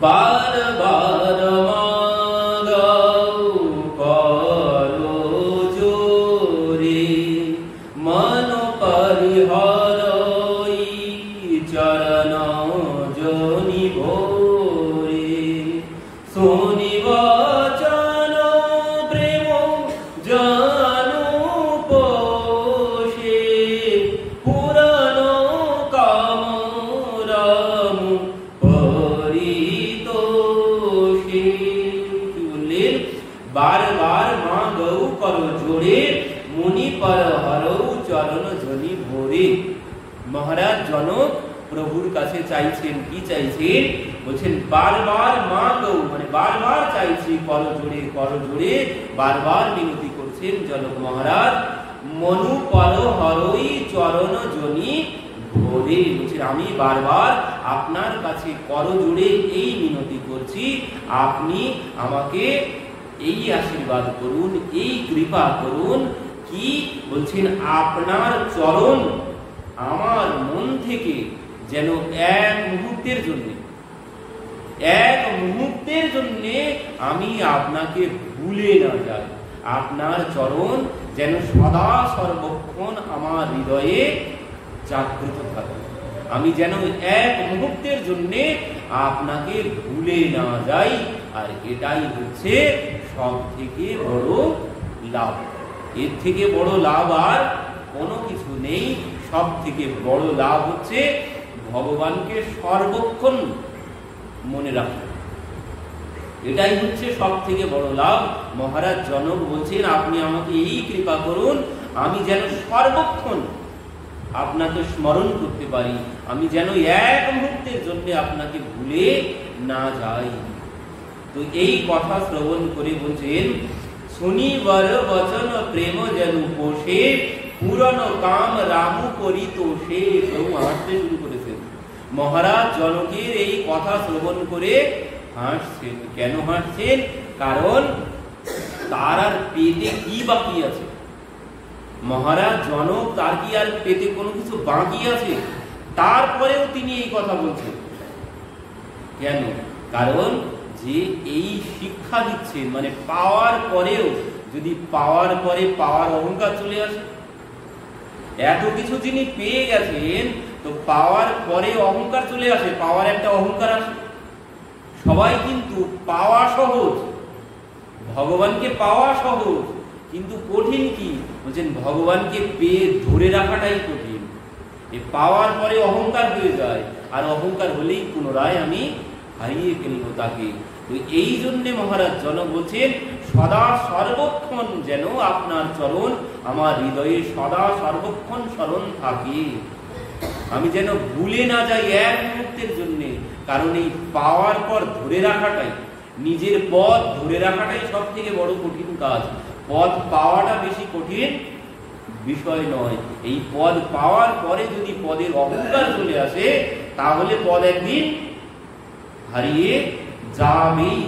বার বার মাগাও করজোড়ে মন পরিহরই চরণ জনি ভোরে শুনি বচন প্রেম জানু পোষে পুরাণ কাম রাম পরিতোষে। কি বললেন? বারবার মা গৌ কর জোড়ে মুনি পর হরৌ চরণ জনি ভোরে। মহারাজ জনক প্রভুর কাছে চাইছেন, কি চাইছেন? বলছেন বারবার মা গৌ মানে বারবার চাইছি, কর জোড়ে বারবার মিনতি করছেন জনক মহারাজ। মনু পর হরই চরণ জনি ভোরে। বলছেন আমি বারবার আপনার কাছে কর জোড়ে এই মিনতি করছি, আপনি আমাকে এই আশীর্বাদ করুন, এই কৃপা করুন। কি বলছেন? আপনার চরণ আমার মন থেকে যেন এক মুহূর্তের জন্য আমি আপনাকে ভুলে না যাই। আপনার চরণ যেন সদা সর্বক্ষণ আমার হৃদয়ে জাগ্রত থাকে, আমি যেন এক মুহূর্তের জন্য আপনাকে ভুলে না যাই। আর এটাই হচ্ছে সব থেকে বড় লাভ। এর থেকে বড় লাভ আর কোনো কিছু নেই। সব থেকে বড় লাভ হচ্ছে ভগবানকে সর্বক্ষণ মনে রাখা। এটাই হচ্ছে সব থেকে বড় লাভ। মহারাজ জনক বলছেন আপনি আমাকে এই কৃপা করুন, আমি যেন সর্বক্ষণ আপনাকে স্মরণ করতে পারি, আমি যেন এক মুহূর্তের জন্য আপনাকে ভুলে না যাই। তো এই কথা শ্রবণ করে বলছেন শুনিবার বচন প্রেম যেন পোষে, পুরনো কাম রামু করি তো সে। প্রভু হাসতে শুরু করেছেন। মহারাজ জনকের এই কথা শ্রবণ করে হাসছেন। কেন হাসছেন? কারণ তার আর পেটে কি বাকি আছে? মহারাজ জনক তার কি আর পেটে কোনো কিছু বাকি আছে? তারপরেও তিনি এই কথা বলছেন। কেন? কারণ যে এই শিক্ষা দিচ্ছেন, মানে পাওয়ার পরেও যদি পাওয়ার পরে পাওয়ার অহংকার চলে আসে, এত কিছু যিনি পেয়ে গেছেন, তো পাওয়ার পরে অহংকার চলে আসে, পাওয়ার একটা অহংকার আসে। সবাই কিন্তু পাওয়া সহজ, ভগবানকে পাওয়া সহজ, কিন্তু কঠিন কি বলছেন? ভগবানকে পেয়ে ধরে রাখাটাই কঠিন। এই পাওয়ার পরে অহংকার হয়ে যায়, আর অহংকার হলেই পুনরায় আমি হারিয়ে ফেলবো তাকে। তো এই জন্য মহারাজ জনক বলছেন, সদা সর্বক্ষণ যেন আপনার চরণ আমার হৃদয়ে সদা সর্বক্ষণ স্মরণ থাকে, আমি যেন ভুলে না যাই এক মুহূর্তের জন্য। কারণ এই পাওয়ার পর ধরে রাখাটাই, নিজের পথ ধরে রাখাটাই সব থেকে বড় কঠিন কাজ। পথ পাওয়াটা বেশি কঠিন বিষয় নয়। এই পদ পাওয়ার পরে যদি পদের অহংকার চলে আসে, তাহলে পদ একদিন হারিয়ে যাবেই।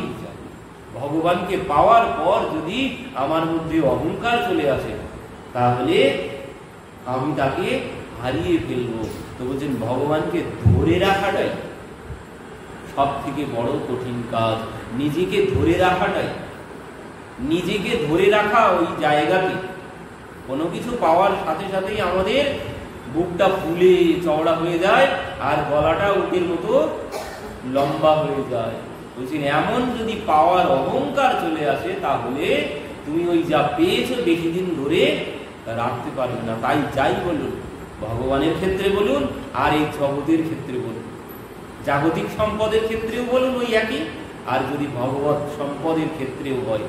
ভগবানকে পাওয়ার পর যদি আমার মধ্যে অহংকার চলে আসে, তাহলে আমি তাকে হারিয়ে ফেলবো। তো বলছেন ভগবানকে ধরে রাখাটাই সব থেকে বড় কঠিন কাজ। নিজেকে ধরে রাখাটাই, নিজেকে ধরে রাখা ওই জায়গাতে কোনো কিছু পাওয়ার সাথে সাথেই আমাদের বুকটা ফুলে চওড়া হয়ে যায়, আর গলাটা উটের মতো লম্বা হয়ে যায়। বলছেন এমন যদি পাওয়ার অহংকার চলে আসে, তাহলে তুমি ওই যা পেয়েছো বেশি দিন ধরে রাখতে পারবে না। তাই যাই বলুন, ভগবানের ক্ষেত্রে বলুন আর এই জগতের ক্ষেত্রে বলুন, জাগতিক সম্পদের ক্ষেত্রেও বলুন ওই একই, আর যদি ভগবত সম্পদের ক্ষেত্রেও হয়,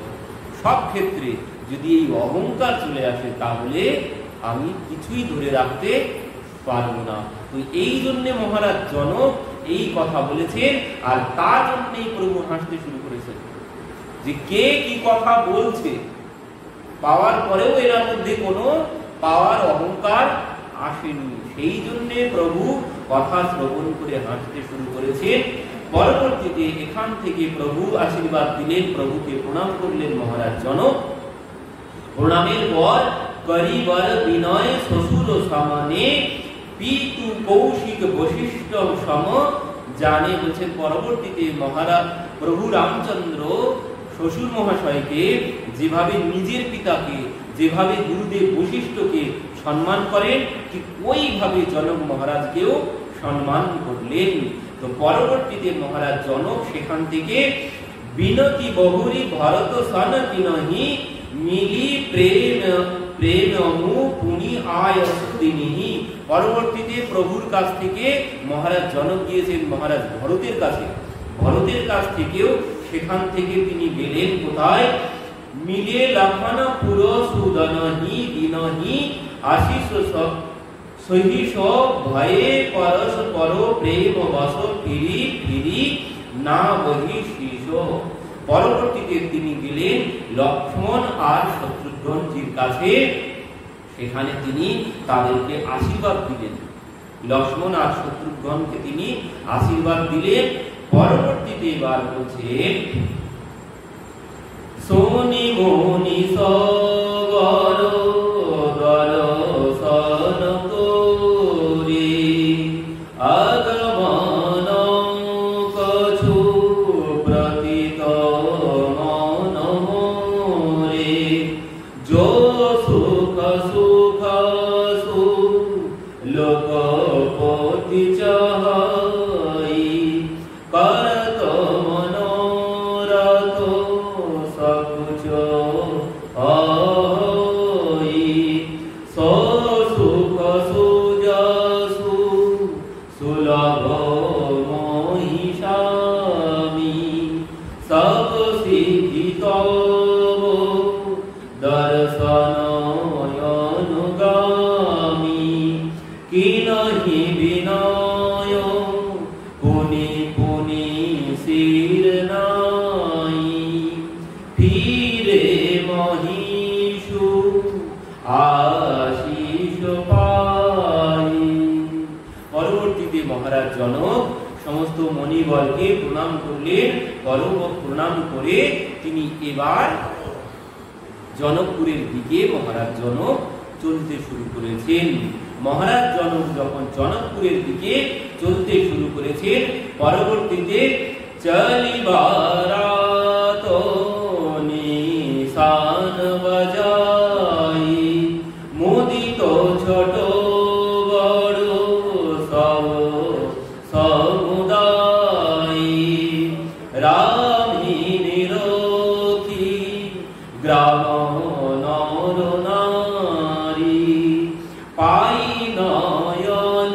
সব ক্ষেত্রে যদি এই অহংকার চলে আসে, তাহলে আমি কিছুই ধরে রাখতে পারবো না। তো এই জন্যে মহারাজ জনক এই কথা বলেছেন, আর তার জন্যই প্রভু হাসতে শুরু করেছেন যে কে কি কথা বলছে। পাওয়ার পরেও এর মধ্যে কোনো পাওয়ার অহংকার আসেনি, সেই জন্যে প্রভু কথা শ্রবণ করে হাসতে শুরু করেছেন। পরবর্তীতে এখান থেকে প্রভু আশীর্বাদ দিলেন, প্রভুকে প্রণাম করলেন মহারাজ জনক। প্রণামের পর করিবার বিনয় শ্বশুর সমানে, পিতু কৌশিক বশিষ্ঠ সম জানে। বলছেন পরবর্তীতে মহারাজ প্রভু রামচন্দ্র শ্বশুর মহাশয়কে যেভাবে নিজের পিতাকে, যেভাবে গুরুদেব বশিষ্ঠকে সম্মান করেন, ঠিক ওইভাবে জনক মহারাজকেও সম্মান করলেন। তো পরবর্তীতে মহারাজ জনক সেখান থেকে বিনতি বহুরি ভরত সন বিনহি, মিলি প্রেম প্রেমমু পুনি আয়সুদিনী। পরবর্তীতে প্রভুর কাছ থেকে মহারাজ জনক গিয়েছেন মহারাজ ভরতের কাছে, ভরতের কাছ থেকেও সেখান থেকে তিনি গেলেন কোথায়? মিলে লক্ষণ পুর সুদনহি দিনহি, আশিস সহিস ভয়ে পরস্পর প্রেম বস, ফিরি ফিরি না বহি শিশ। পরবর্তীতে তিনি গেলেন লক্ষ্মণ আর শত্রুঘ্নজির কাছে, সেখানে তিনি তাদেরকে আশীর্বাদ দিলেন। লক্ষ্মণ আর শত্রুঘ্নকে তিনি আশীর্বাদ দিলেন। পরবর্তীতে এবার বলছেন সোনি মনি সগর দর্শন করে, আগমন কছু প্রতীত মন মোরে, যো সুখ সুখ লোকপতি চাহাই, করত মনোরথ সকুচ হই, সুখ সুজসু সুলভ মহিষামি, সব সিদ্ধি তব দর্শন অনুগামী, কিন মহারাজ জনক সমস্ত মণিবরকে প্রণাম করলেন। প্রণাম করে তিনি এবার জনকপুরের দিকে মহারাজ জনক চলতে শুরু করেছেন। মহারাজ জনক যখন জনকপুরের দিকে চলতে শুরু করেছেন, পরবর্তীতে চলিবার নিশান বাজাই মোদিত ছোট বড় সব সমুদায় রামী নিরখি গ্রাম নর নারী পাই নয়ন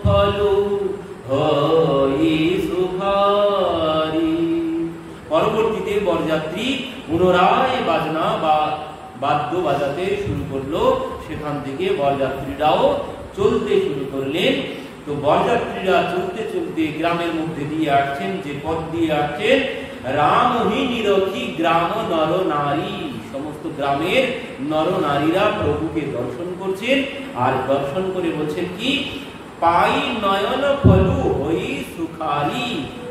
ফলু হই সুখারি। পরবর্তীতে বরযাত্রী পুনরায় বাজনা বা বাদ্য বাজাতে শুরু করলো। সেখান থেকে বরযাত্রীরাও চলতে শুরু করলেন। তো বরযাত্রীরা চলতে চলতে গ্রামের মধ্যে দিয়ে আসছেন। যে পথ দিয়ে আসছেন, রামহি নিরখি গ্রাম নর নারী, সমস্ত গ্রামের নর নারীরা প্রভুকে দর্শন করছেন। আর দর্শন করে বলছেন কি, পাই নয়ন ফলু হই সুখারি,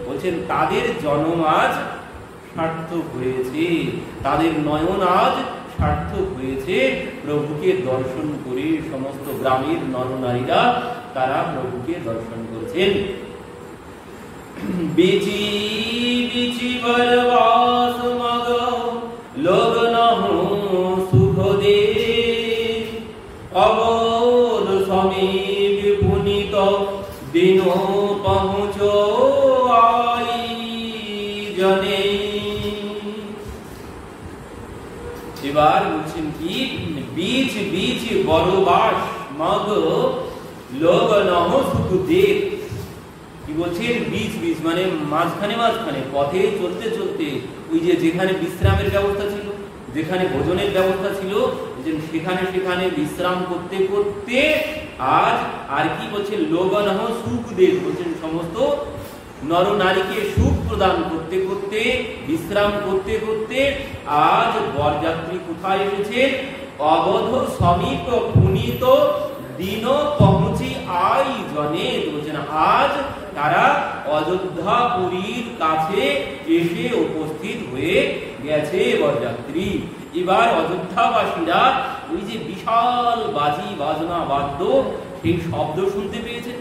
বলছেন তাদের জন্ম আজ সার্থক হয়েছে, তাদের নয়ন আজ সার্থক হয়েছে। প্রভুকে দর্শন করে সমস্ত গ্রামের নরনারীরা তারা প্রভুকে দর্শন করছেন। বিচি বিচি বরবাস মগ লগন সুখ দে অবধ সমীপ পুনিত দিন পহুঁচ আই জনে। এবার বলছেন কি, বীজ বীজ বরবাস মগ লগন সুখ দে। কি বলছেন, বীজ বীজ মানে মাঝখানে মাঝখানে পথে চলতে চলতে ওই যে যেখানে বিশ্রামের ব্যবস্থা ছিল, যেখানে ভোজনের ব্যবস্থা ছিল, সেখানে সেখানে বিশ্রাম করতে করতে আজ আর কি বলছেন, লগন সুখ দে, বলছেন সমস্ত নর নারীকে সুখ প্রদান করতে করতে বিশ্রাম করতে করতে আজ বরযাত্রী কোথায় এসেছেন, অবধ সমীপ পুনিত দিন পৌঁছি আই জনে। বলছেন আজ তারা অযোধ্যা পুরীর কাছে এসে উপস্থিত হয়ে গেছে বরযাত্রী। এবার অযোধ্যাবাসীরা ওই যে বিশাল বাজি বাজনা বাদ্য সেই শব্দ শুনতে পেয়েছেন।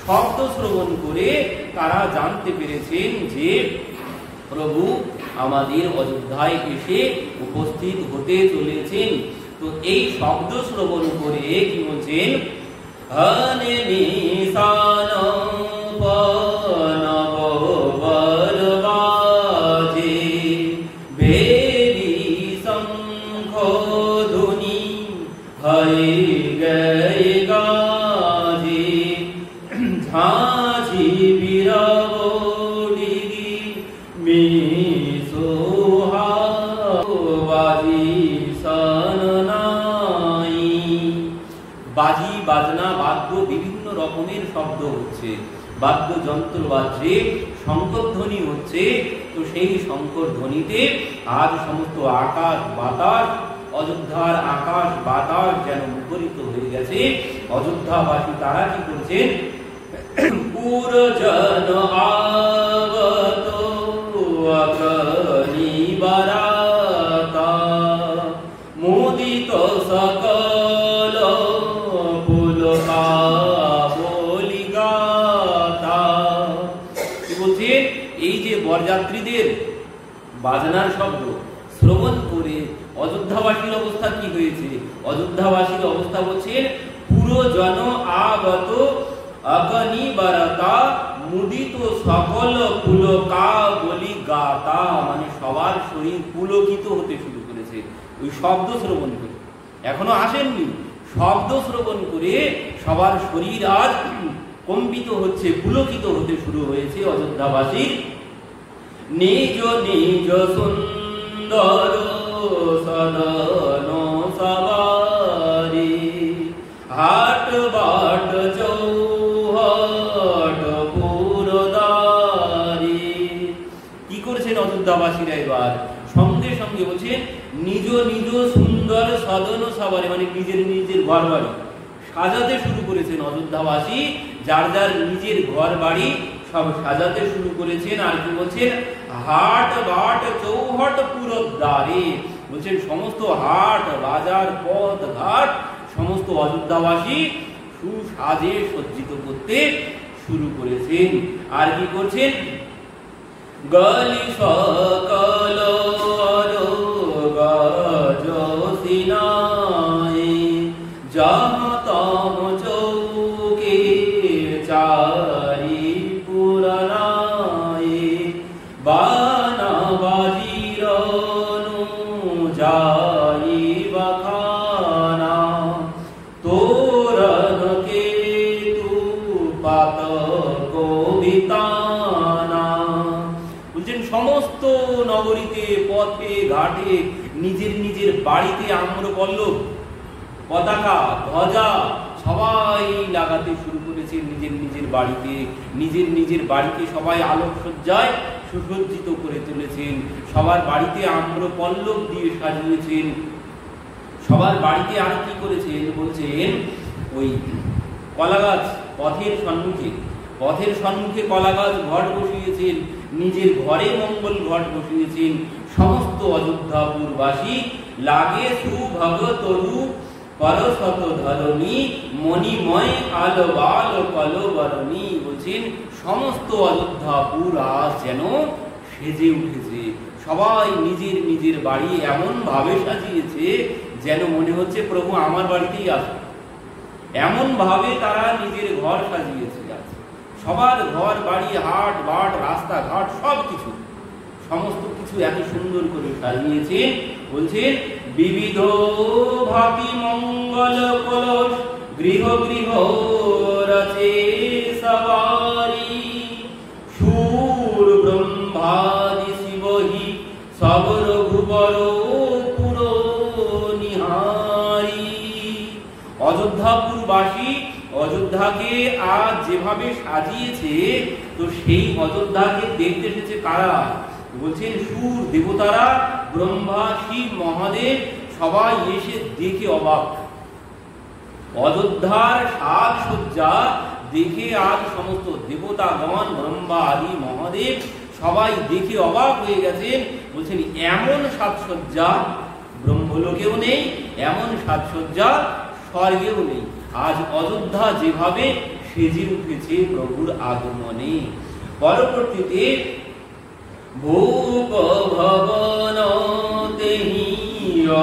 শব্দ শ্রবণ করে তারা জানতে পেরেছেন যে প্রভু আমাদের অযোধ্যায় এসে উপস্থিত হতে চলেছেন। তো এই শব্দ শ্রবণ করে কি বলছেন, হনে নিশান পনব বরবাজে বেরি শঙ্খ ধ্বনি হয়ে গয়ে গাজে ঝাঁঝি বিরবডিগি মিসোহা বাজি সননাই। বাজি বাজনা বাদ্য বিভিন্ন রকমের শব্দ হচ্ছে, বাদ্যযন্ত্র বাজছে, শঙ্কর ধ্বনি হচ্ছে। তো সেই শঙ্কর ধ্বনিতে আজ সমস্ত আকাশ বাতাস, অযোধ্যার আকাশ বাতাস যেন মুখরিত হয়ে গেছে। অযোধ্যাবাসী তারা কি করছেন, পুরজন আগত অগ্নি বারাতা মুদিত সকল পুলকা বলিগাতা। কি বলছে, এই যে বরযাত্রীদের বাজনার শব্দ শ্রবণ করে অযোধ্যাবাসীর অবস্থা কি হয়েছে, অযোধ্যাবাসীর অবস্থা বলছেন পুরজন আগত অগ্নি বারাতা মুদিত সকল পুলকা বলি গাতা, মানে সবার শরীর পুলকিত হতে শুরু করেছে ওই শব্দ শ্রবণ করে। এখনো আসেননি, শব্দ শ্রবণ করে সবার শরীর আজ কম্পিত হচ্ছে, পুলকিত হতে শুরু হয়েছে অযোধ্যাবাসীর। নিজ নিজ সুন্দর সদন সবারি হাট বাট চৌহট পুরদারি। কি করেছেন অযোধ্যাবাসীরা, এবার সঙ্গে সঙ্গে বলছেন নিজ নিজ সুন্দর সদন সবারি, মানে নিজের নিজের ঘর বাড়ি সাজাতে শুরু করেছেন অযোধ্যাবাসী, যার যার নিজের ঘর বাড়ি সব সাজাতে শুরু করেছেন। আর কি বলছেন, হাট বাট চৌহট পুরোদ্বারে, বলছেন সমস্ত হাট বাজার পথ ঘাট সমস্ত অযোধ্যাবাসী সুসাজে সজ্জিত করতে শুরু করেছেন। আর কি করছেন, গলি সকল গজসিনায় যাহা তহ চৌকে চারি পুরানায় বানা বাজির যাই বাখানা তোরণ কেতু পাত কবিতানা। বলছেন সমস্ত নগরীতে পথে ঘাটে নিজের নিজের বাড়িতে আম্রপল্লব পতাকা ধ্বজা সবাই লাগাতে শুরু করেছেন নিজের নিজের বাড়িতে। নিজের নিজের বাড়িতে সবাই আলোকসজ্জায় সুসজ্জিত করে তুলেছেন। সবার বাড়িতে আম্রপল্লব দিয়ে সাজিয়েছেন। সবার বাড়িতে আর কি করেছেন, বলছেন ওই কলা গাছ পথের সম্মুখে কলা গাছ ঘট বসিয়েছেন, নিজের ঘরে মঙ্গল ঘট বসিয়েছেন। সমস্ত অযোধ্যাপুরবাসী লাগে সুভগতরু পরশত ধরণী মণিময় আলো বাল কলবরণী। বলছেন সমস্ত অযোধ্যাপুর আজ যেন সেজে উঠেছে। সবাই নিজের নিজের বাড়ি এমন ভাবে সাজিয়েছে যেন মনে হচ্ছে প্রভু আমার বাড়িতেই আসে। এমন ভাবে তারা নিজের ঘর সাজিয়েছে। সবার ঘর বাড়ি হাট বাট রাস্তাঘাট সবকিছু সমস্ত কিছু এত সুন্দর করে সাজিয়েছেন। বলছেন বিবিধ ভাতি মঙ্গল কলস গৃহ গৃহ রচে সবারি সুর ব্রহ্মাদি শিবহি সব রঘুবর পুর নিহারি। অযোধ্যাপুরবাসী অযোধ্যাকে আজ যেভাবে সাজিয়েছে, তো সেই অযোধ্যাকে দেখতে এসেছে কারা, বলছেন সুর দেবতারা, ব্রহ্মা শিব মহাদেব সবাই এসে দেখে অবাক। অযোধ্যার সাজসজ্জা দেখে আজ সমস্ত দেবতাগণ ব্রহ্মা আদি মহাদেব সবাই দেখে অবাক হয়ে গেছেন। বলছেন এমন সাজসজ্জা ব্রহ্মলোকেও নেই, এমন সাজসজ্জা স্বর্গেও নেই। আজ অযোধ্যা যেভাবে সেজে উঠেছে প্রভুর আগমনে। পরবর্তীতে ভূপ ভবন তেহি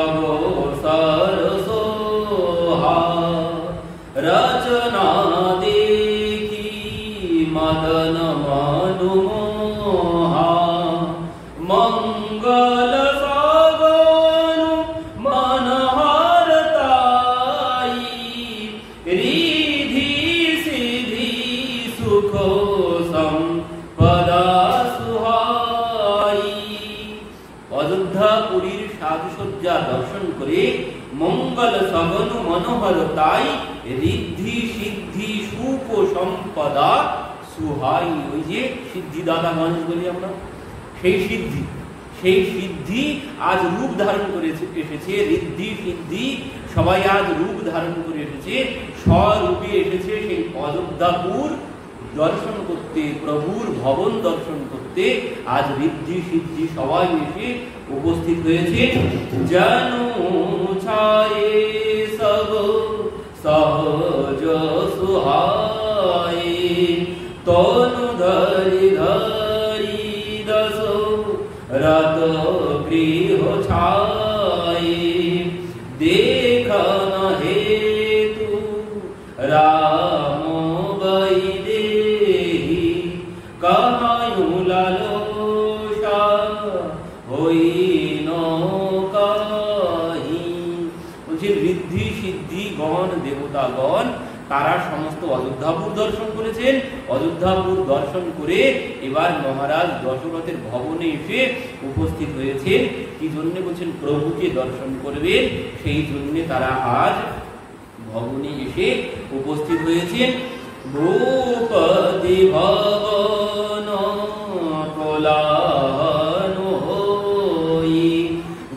অবসর সোহা রচনা দেখি মদন মনোমোহা মঙ্গল অযোধ্যাপুরীর সাজসজ্জা দর্শন করে মঙ্গল সগন মনোহরতাই ঋদ্ধি সিদ্ধি সুখ সম্পদা সুহাই। ওই যে সিদ্ধিদাতা মানুষ বলি আমরা, সেই সিদ্ধি আজ রূপ ধারণ করে এসেছে। ঋদ্ধি সিদ্ধি সবাই আজ রূপ ধারণ করে এসেছে, স্বরূপে এসেছে সেই অযোধ্যাপুর দর্শন করতে, প্রভুর ভবন দর্শন করতে আজ ঋদ্ধি সিদ্ধি সবাই এসে উপস্থিত হয়েছে। জানু ছায়ে সব সহজ সুহায়ে তনু ধরি ধরি দশ রত গৃহ ছায়ে দেখন হেতু রাম বৈদেহি কাহায়ু লালসা হইন কাহি। বলছে ঋদ্ধি সিদ্ধি গণ দেবতাগণ তারা সমস্ত অযোধ্যাপুর দর্শন করেছেন। অযোধ্যাপুর দর্শন করে এবার মহারাজ দশরথের ভবনে এসে উপস্থিত হয়েছেন। কি জন্য বলছেন, প্রভুকে দর্শন করবেন, সেই জন্য তারা আজ ভবনে এসে উপস্থিত হয়েছেন। ভূপতি ভবন কোলাহল হই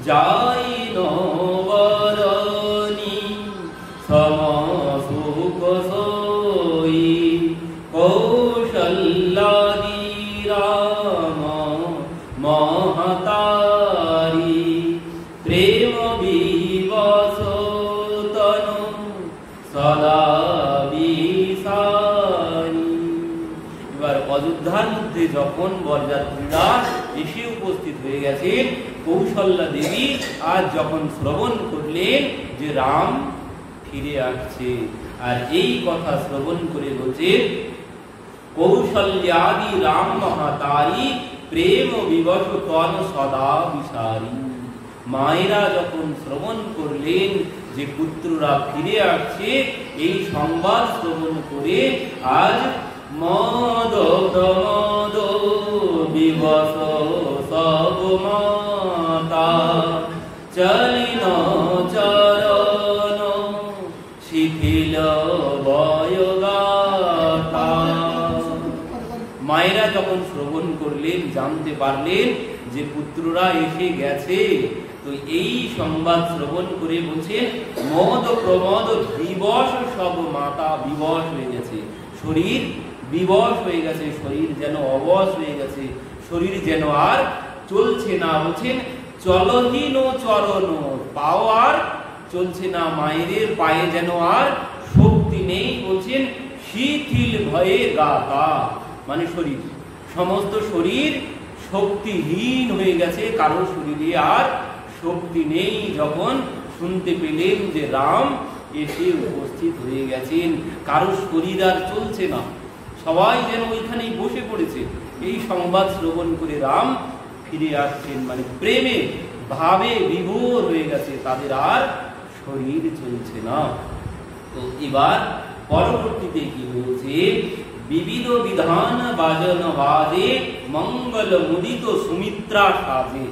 যাই নবরণী সমসু সোই কৌশল্যাদি রাম মহাতারি প্রেম বিবশ তনু সদা বিসারি। এবার অযোধ্যার মধ্যে যখন বরযাত্রীরা এসে উপস্থিত হয়ে গেছেন, কৌশল্যা দেবী আজ যখন শ্রবণ করলেন যে রাম ফিরে আসছে, আর এই কথা শ্রবণ করে বলছে কৌশল্যাদি রাম মহাতারি প্রেম বিবশ তন সদা বিসারি। মায়েরা যখন শ্রবণ করলেন যে পুত্ররা ফিরে আসছে, এই সংবাদ শ্রবণ করে আজ মদ প্রমদ বিবশ সব মাতা চলিন চরণ শিথিল বয়গাতা। মায়েরা যখন শ্রবণ করলেন, জানতে পারলেন যে পুত্ররা এসে গেছে, তো এই সংবাদ শ্রবণ করে বলছেন মদ প্রমদ বিবশ সব মাতা। বিবশ হয়ে গেছে শরীর, বিবশ হয়ে গেছে শরীর, যেন অবশ হয়ে গেছে শরীর, যেন আর চলছে না। বলছেন চলহীন চরণ, পাও আর চলছে না, মায়েদের পায়ে যেন আর শক্তি নেই। বলছেন শিথিল ভয়ে গাতা, মানে শরীর, সমস্ত শরীর শক্তিহীন হয়ে গেছে, কারো শরীরে আর শক্তি নেই। যখন শুনতে পেলেন যে রাম এসে উপস্থিত হয়ে গেছেন, কারো শরীর আর চলছে না, সবাই যেন ওইখানেই বসে পড়েছে। এই সংবাদ শ্রবণ করে রাম ফিরে আসছেন, মানে প্রেমে ভাবে বিভোর হয়ে গেছে, তাদের আর শরীর চলছে না। তো এবার পরবর্তীতে কি হয়েছে, বিবিধ বিধান বাজন বাজে মঙ্গল মুদিত সুমিত্রা সাজে।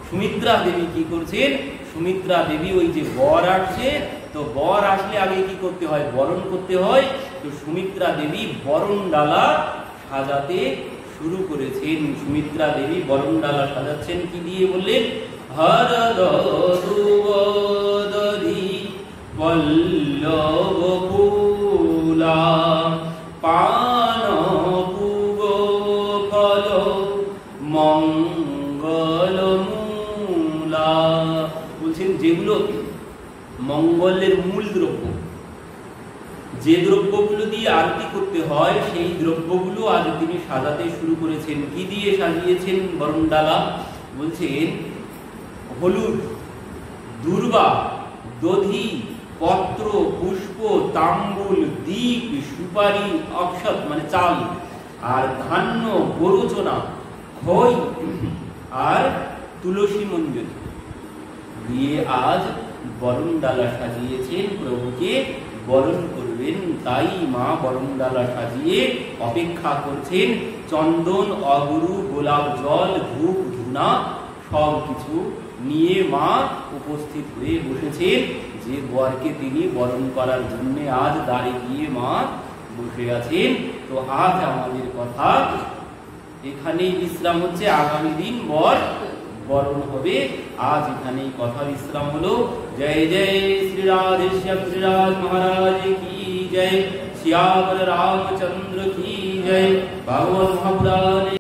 সুমিত্রা দেবী কি করছেন, সুমিত্রা দেবী ওই যে বর আসছে, তো বর আসলে আগে কি করতে হয়, বরণ করতে হয়। তো সুমিত্রা দেবী বরণ ডালা সাজাতে শুরু করেছেন। সুমিত্রা দেবী বরণ ডালা সাজাচ্ছেন কি দিয়ে বললেন, হরদ দুবদরি পল্লব ফুলা পান পুগ ফল মঙ্গল মূলা। বলছেন যেগুলো মঙ্গলের মূল দ্রব্য, যে দ্রব্যগুলো দিয়ে আরতি করতে হয়, সেই দ্রব্যগুলো আজ তিনি সাজাতে শুরু করেছেন। কি দিয়ে সাজিয়েছেন বরণডালা, বলছেন হলুদ, দূর্বা, দধি, পত্র, পুষ্প, তাম্বুল, দীপ, সুপারি, অক্ষত মানে চাল, আর ধান্য, গরুচনা, খই আর তুলসী মঞ্জরি দিয়ে আজ বরণ ডালা সাজিয়েছেন। প্রভুকে বরণ করবেন, তাই মা বরণ ডালা সাজিয়ে অপেক্ষা করছেন। চন্দন, অগুরু, গোলাপ জল, ধূপ, ধুনা সব কিছু নিয়ে মা উপস্থিত হয়ে বসেছেন, যে বরকে তিনি বরণ করার জন্য আজ দাঁড়িয়ে গিয়ে মা বসে আছেন। তো আজ আমাদের কথা এখানেই বিশ্রাম হচ্ছে, আগামী দিন বর বরণ হবে। আজ এখানেই কথা বিশ্রাম হলো। জয় জয় শ্রী রাধেশ্যাম শ্রী রাজ মহারাজ কি জয়, শ্যামল রামচন্দ্র কি জয়, ভাগবত মহাপুরাণে